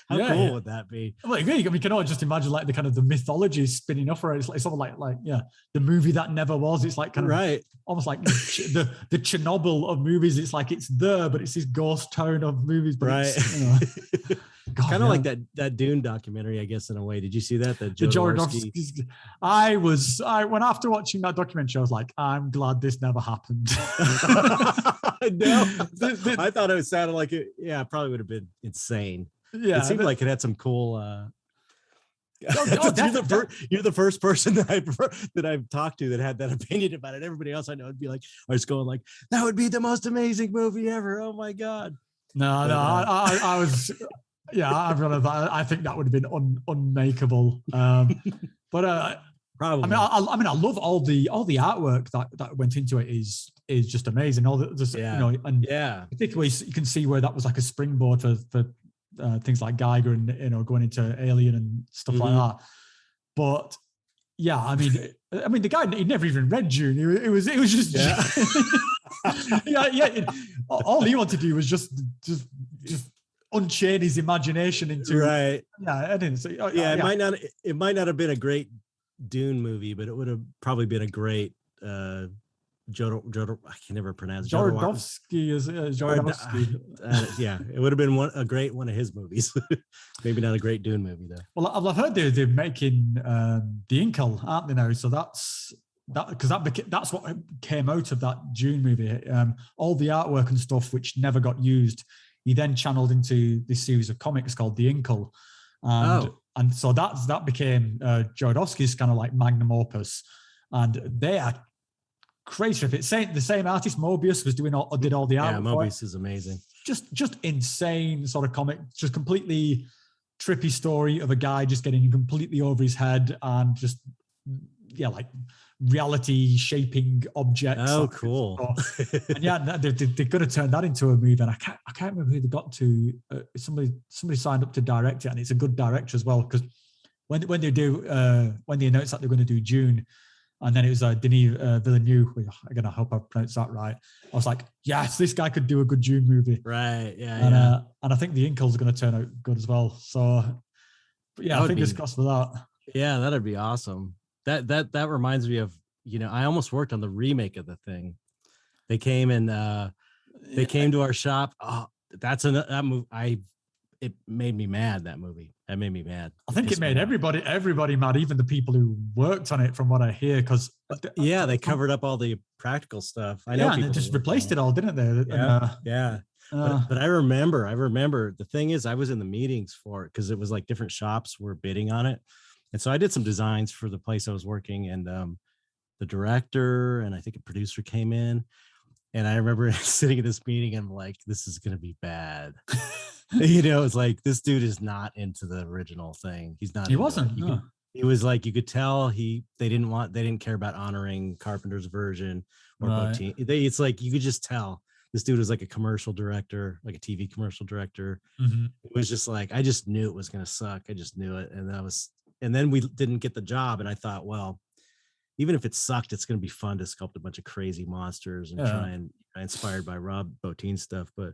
How cool would that be? Well, we can all just imagine like the kind of the mythology spinning off around. It's like something like the movie that never was. It's like kind of almost like the Chernobyl of movies. It's like it's there, but it's this ghost town of movies. But it's, kind of like that Dune documentary, I guess, in a way. Did you see that? The Jodorowsky. I when after watching that documentary, I was like, I'm glad this never happened. No, I thought it sounded like it. Yeah, it probably would have been insane. Yeah, it seemed like it had some cool. You're the first person that I've talked to that had that opinion about it. Everybody else I know would be like, I was going like, that would be the most amazing movie ever. Oh my god! No, I was. Yeah, I'm gonna. I think that would have been unmakeable. But probably. I mean, I love all the artwork that went into it is just amazing. All the Yeah. you know, and particularly you can see where that was like a springboard for things like Geiger and going into Alien and stuff like that. But yeah, I mean, the guy, he never even read Dune. It was just all he wanted to do was just unchain his imagination into right. Yeah, I didn't say. It might not have been a great Dune movie, but it would have probably been a great Jodorowsky. I can never pronounce Jodorowsky. Yeah, it would have been a great one of his movies. Maybe not a great Dune movie though. Well, I've heard they're making The Inkle, aren't they now? So that's what came out of that Dune movie. All the artwork and stuff which never got used, he then channeled into this series of comics called The Inkle, and so that became Jodorowsky's kind of like magnum opus, and they are crazy. If it's the same artist, Mobius did all the art. Yeah, Mobius is amazing. Just insane sort of comic, just completely trippy story of a guy just getting completely over his head and just like reality shaping objects. Oh, cool. And yeah, they're going to turn that into a movie. And I can't remember who they got to. Somebody signed up to direct it, and it's a good director as well. Because when they announced that they're going to do Dune, and then it was Denis Villeneuve. Again, I hope I pronounced that right. I was like, yes, this guy could do a good Dune movie. Right. Yeah. And I think The Inkle's going to turn out good as well. So, I think fingers crossed for that. Yeah, that'd be awesome. That reminds me of, I almost worked on the remake of The Thing. They came to our shop. Oh, that movie. It made me mad. That movie. That made me mad. I think it made everybody mad, even the people who worked on it, from what I hear. Because they covered up all the practical stuff. I know. And they just replaced it all, didn't they? Yeah. But I remember. The thing is, I was in the meetings for it because it was like different shops were bidding on it. And so I did some designs for the place I was working, and the director and I think a producer came in, and I remember sitting at this meeting and I'm like, this is going to be bad. It's like, this dude is not into the original thing. He's not. He wasn't. He was like, you could tell they didn't care about honoring Carpenter's version or Bottin. It's like, you could just tell this dude was like a commercial director, like a TV commercial director. Mm-hmm. It was just like, I just knew it was going to suck. I just knew it. And then we didn't get the job. And I thought, well, even if it sucked, it's going to be fun to sculpt a bunch of crazy monsters and try and inspired by Rob Bottin's stuff. But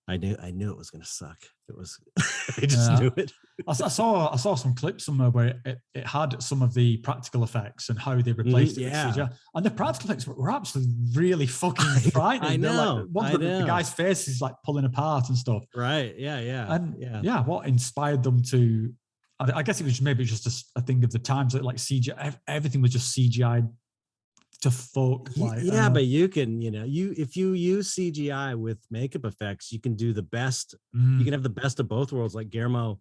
I knew it was going to suck. It was, I just knew it. I saw some clips somewhere where it had some of the practical effects and how they replaced it with CGI. And the practical effects were absolutely really fucking frightening. I know. Like, the guy's face is like pulling apart and stuff. Right. Yeah. And what inspired them to, I guess it was maybe just a thing of the times, that like CGI, everything was just CGI to folk. But you can, if you use CGI with makeup effects, you can do the best. You can have the best of both worlds, like Guillermo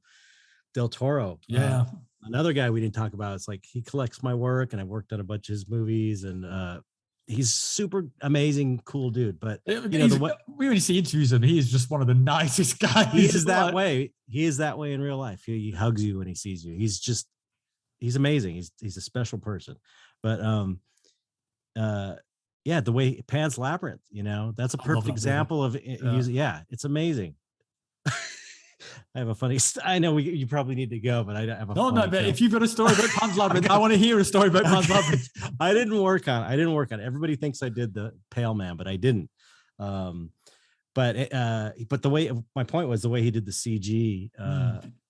del Toro. Yeah. Another guy we didn't talk about. It's like, he collects my work, and I've worked on a bunch of his movies, and he's super amazing, cool dude. But we when you see interviews of him, he is just one of the nicest guys. He is that way. He is that way in real life. He hugs you when he sees you. He's amazing. He's a special person. But the way Pan's Labyrinth, that's a perfect example of it's amazing. I have a funny. I know you probably need to go, but I have a. No, but if you've got a story about Pan's Labyrinth, I want to hear a story about Pan's Labyrinth. I didn't work on it. Everybody thinks I did the Pale Man, but I didn't. But the way, my point was, the way he did the CG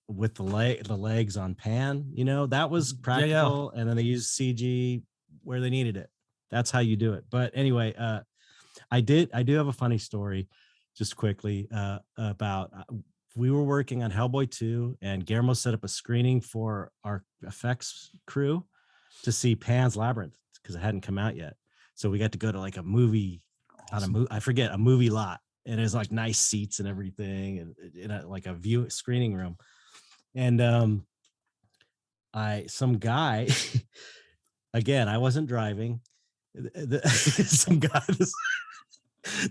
with the legs on Pan, that was practical, and then they used CG where they needed it. That's how you do it. But anyway, I do have a funny story, just quickly, about. We were working on Hellboy 2, and Guillermo set up a screening for our effects crew to see Pan's Labyrinth because it hadn't come out yet. So we got to go to like a movie, a movie lot, and there's like nice seats and everything, and in like a view screening room. And some guy, again, I wasn't driving. Some guy,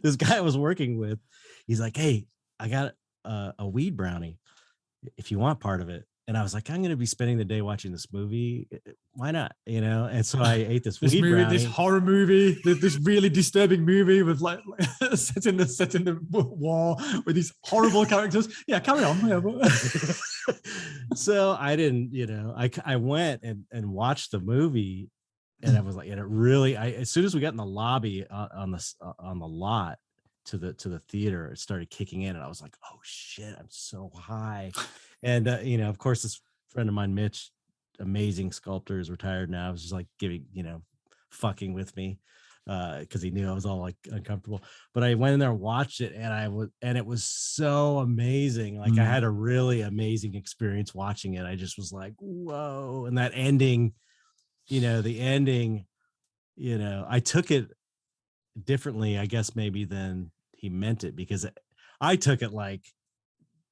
this guy I was working with, he's like, "Hey, I got a weed brownie if you want part of it." And I was like, I'm going to be spending the day watching this movie. Why not? You know? And so I ate this weed brownie. This horror movie, this really disturbing movie with like set in the war with these horrible characters. Yeah, carry on. Yeah, So I didn't, I went and watched the movie, and I was like, and it really, as soon as we got in the lobby on the lot to the theater, it started kicking in, and I was like, oh shit, I'm so high. And of course, this friend of mine, Mitch, amazing sculptor, is retired now. I was just like fucking with me because he knew I was all like uncomfortable. But I went in there and watched it, and it was so amazing. Like I had a really amazing experience watching it. I just was like, whoa! And that ending, the ending, I took it differently, I guess, maybe than he meant it, because I took it like,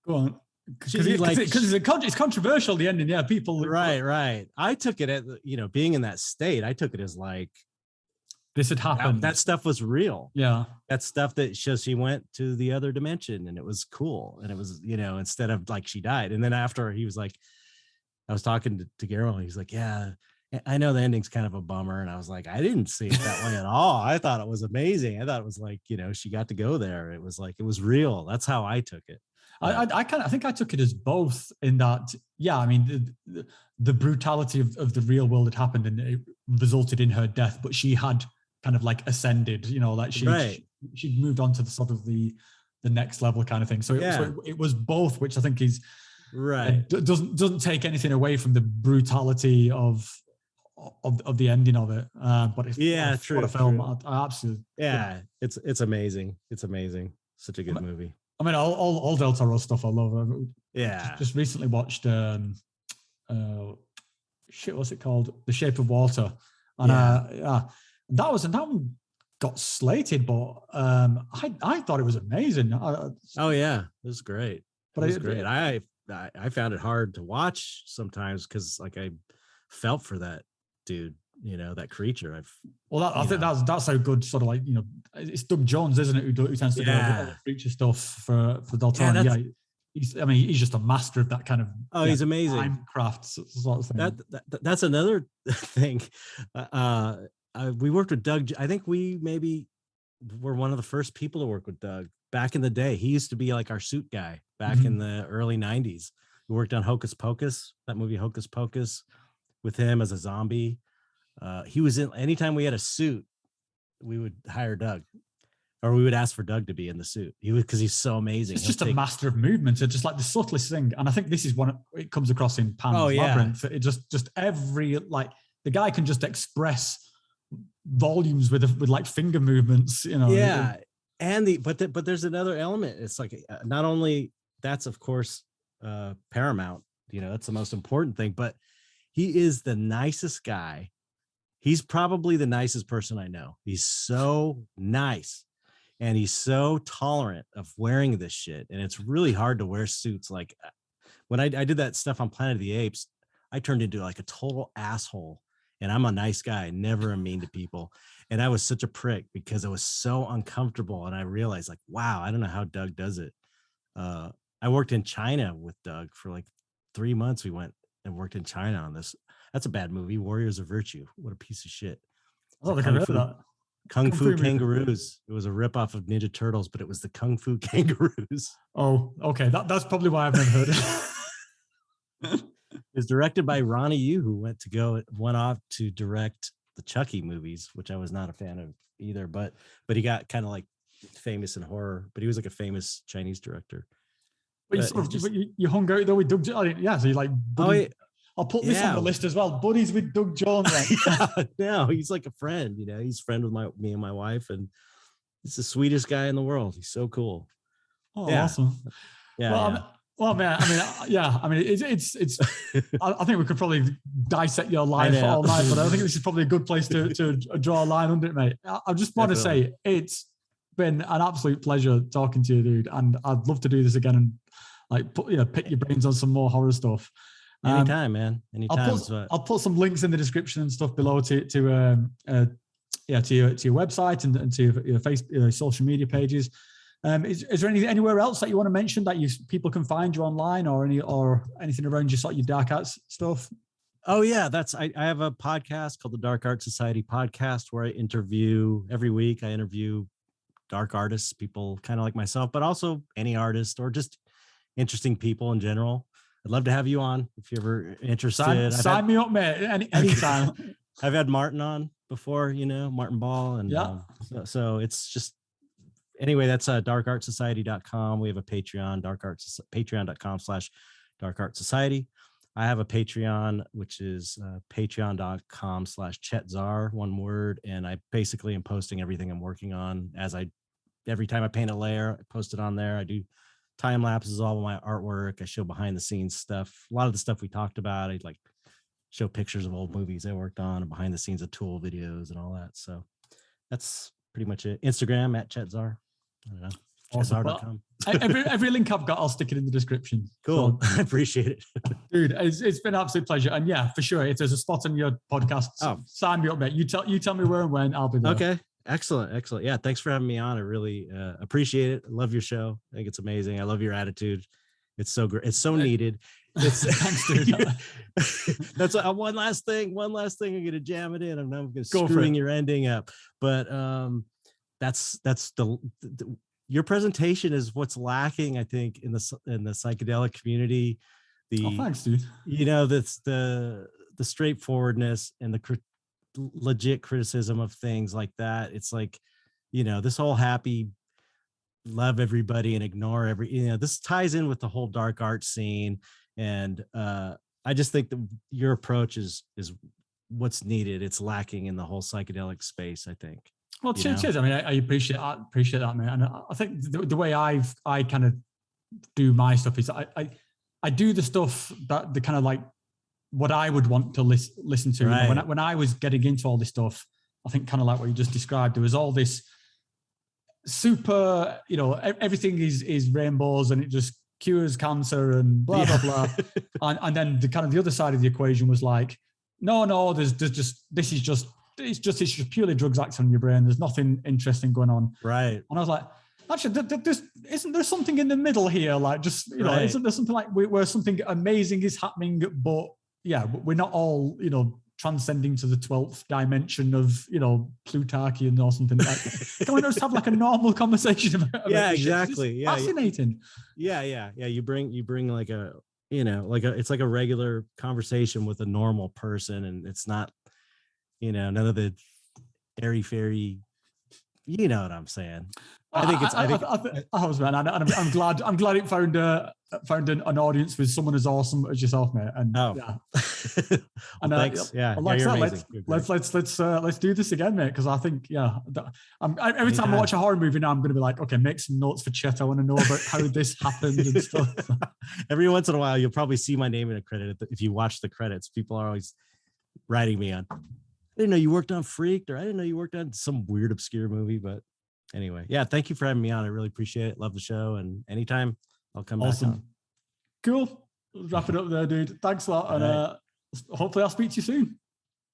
go on. Because it's controversial, the ending. Yeah, people. Right. I took it at, being in that state, I took it as like, this had happened. That stuff was real. Yeah. That stuff that she went to the other dimension, and it was cool. And it was, instead of like she died. And then after, he was like, I was talking to Garrel, and he's like, yeah, I know the ending's kind of a bummer. And I was like, I didn't see it that way at all. I thought it was amazing. I thought it was like, she got to go there. It was like, it was real. That's how I took it. I think I took it as both, in that, yeah, I mean, the brutality of the real world had happened, and it resulted in her death, but she had kind of like ascended, like she'd moved on to the sort of the next level kind of thing. So it was both, which I think is right. Doesn't take anything away from the brutality of the ending of it. But it's true. What a film! I absolutely. Yeah, it's amazing. It's amazing. Such a good movie. I mean, all Del Toro stuff I love. Yeah. Just recently watched what's it called? The Shape of Water. And that one got slated, but I thought it was amazing. Oh yeah, it was great. It was great. I found it hard to watch sometimes because like I felt for that dude, that creature. I think that's how good, sort of like, it's Doug Jones, isn't it, who tends to do all the creature stuff for Del Toro. Yeah, he's just a master of that kind of. Oh, he's amazing. Time craft sort of thing. That's another thing. We worked with Doug. I think we maybe were one of the first people to work with Doug back in the day. He used to be like our suit guy back in the early 90s. We worked on Hocus Pocus, that movie Hocus Pocus, with him as a zombie. He was in, anytime we had a suit, we would hire Doug, or we would ask for Doug to be in the suit. Because he's so amazing. It's just a master of movement. It's just like the subtlest thing. And I think this is it comes across in Pan's Labyrinth. It just every, like, the guy can just express volumes with like finger movements, Yeah. But there's another element. It's like, not only that's of course paramount, that's the most important thing, but he is the nicest guy. He's probably the nicest person I know. He's so nice, and he's so tolerant of wearing this shit. And it's really hard to wear suits. Like when I did that stuff on Planet of the Apes, I turned into like a total asshole. And I'm a nice guy, never mean to people. And I was such a prick because it was so uncomfortable. And I realized, like, wow, I don't know how Doug does it. I worked in China with Doug for like 3 months. We went and worked in China on this. That's a bad movie, Warriors of Virtue. What a piece of shit. Kung Fu Kangaroos. It was a ripoff of Ninja Turtles, but it was the Kung Fu Kangaroos. Oh, okay. That's probably why I've never heard it. It was directed by Ronnie Yu, who went off to direct the Chucky movies, which I was not a fan of either. But he got kind of like famous in horror. But he was like a famous Chinese director. But you hung out though with Doug Jones. Yeah, so you like. I'll put this on the list as well. Buddies with Doug Jones. Right? No, he's like a friend. He's a friend with me and my wife, and he's the sweetest guy in the world. He's so cool. Oh, yeah. Awesome. Yeah. Well, man, it's. I think we could probably dissect your life all night, but I think this is probably a good place to draw a line under it, mate. I just want to say it's been an absolute pleasure talking to you, dude. And I'd love to do this again and like pick your brains on some more horror stuff. Anytime, man. Anytime. I'll put some links in the description and stuff below to your website and to your Facebook, social media pages. Is there anywhere else that you want to mention that people can find you online, or anything around your dark arts stuff? Oh yeah, I have a podcast called the Dark Art Society Podcast where I interview every week. I interview dark artists, people kind of like myself, but also any artist or just interesting people in general. I'd love to have you on if you're ever interested. Sign me up, mate. Anytime. I've had Martin on before, Martin Ball, and so it's just anyway. That's darkartsociety.com. We have a Patreon, patreon.com/darkartsociety. I have a Patreon, which is patreon.com/Chet Zar, one word. And I basically am posting everything I'm working on every time I paint a layer, I post it on there. I do time lapses, all of my artwork. I show behind the scenes stuff. A lot of the stuff we talked about, I like show pictures of old movies I worked on and behind the scenes of Tool videos and all that. So that's pretty much it. Instagram at Zar. I don't know. Awesome. Well, every link I've got, I'll stick it in the description. Cool. So, I appreciate it. Dude, it's been an absolute pleasure. And yeah, for sure, if there's a spot on your podcast, sign me up, mate. You tell me where and when, I'll be there. Okay. Excellent. Yeah. Thanks for having me on. I really appreciate it. I love your show. I think it's amazing. I love your attitude. It's so great. It's so needed. Thanks, dude. That's one last thing. I'm going to jam it in. I'm going to screwing your ending up. But that's your presentation is what's lacking, I think, in the psychedelic community. Thanks, dude. That's the straightforwardness and the legit criticism of things like that. It's like, this whole happy love everybody and ignore this ties in with the whole dark art scene. And I just think that your approach is what's needed. It's lacking in the whole psychedelic space, I think. Well, cheers. I mean, I appreciate that, man. And I think the way I kind of do my stuff is I do the stuff that the kind of like what I would want to listen to. Right. When I was getting into all this stuff, I think kind of like what you just described, there was all this super, everything is rainbows and it just cures cancer and blah, blah, blah. And then the kind of the other side of the equation was like, no, there's just, it's just purely drugs acting on your brain. There's nothing interesting going on. Right. And I was like, actually, isn't there something in the middle here? Like, just, right. Isn't there something like where something amazing is happening, but yeah, we're not all, transcending to the 12th dimension of, Plutarchian or something like that. Can we just have like a normal conversation about yeah, exactly. Yeah. Fascinating. Yeah. You bring like a, it's like a regular conversation with a normal person, and it's not, none of the airy fairy, you know what I'm saying? I'm glad it found an audience with someone as awesome as yourself, mate. And thanks. Let's do this again, mate. Because I think, every time I watch a horror movie now, I'm going to be like, okay, make some notes for Chet. I want to know about how this happened and stuff. Every once in a while, you'll probably see my name in a credit. If you watch the credits, people are always writing me on, I didn't know you worked on Freaked, or I didn't know you worked on some weird obscure movie. But anyway, thank you for having me on. I really appreciate it. Love the show, and anytime I'll come back on. Cool. Wrap it up there, dude. Thanks a lot. And hopefully I'll speak to you soon.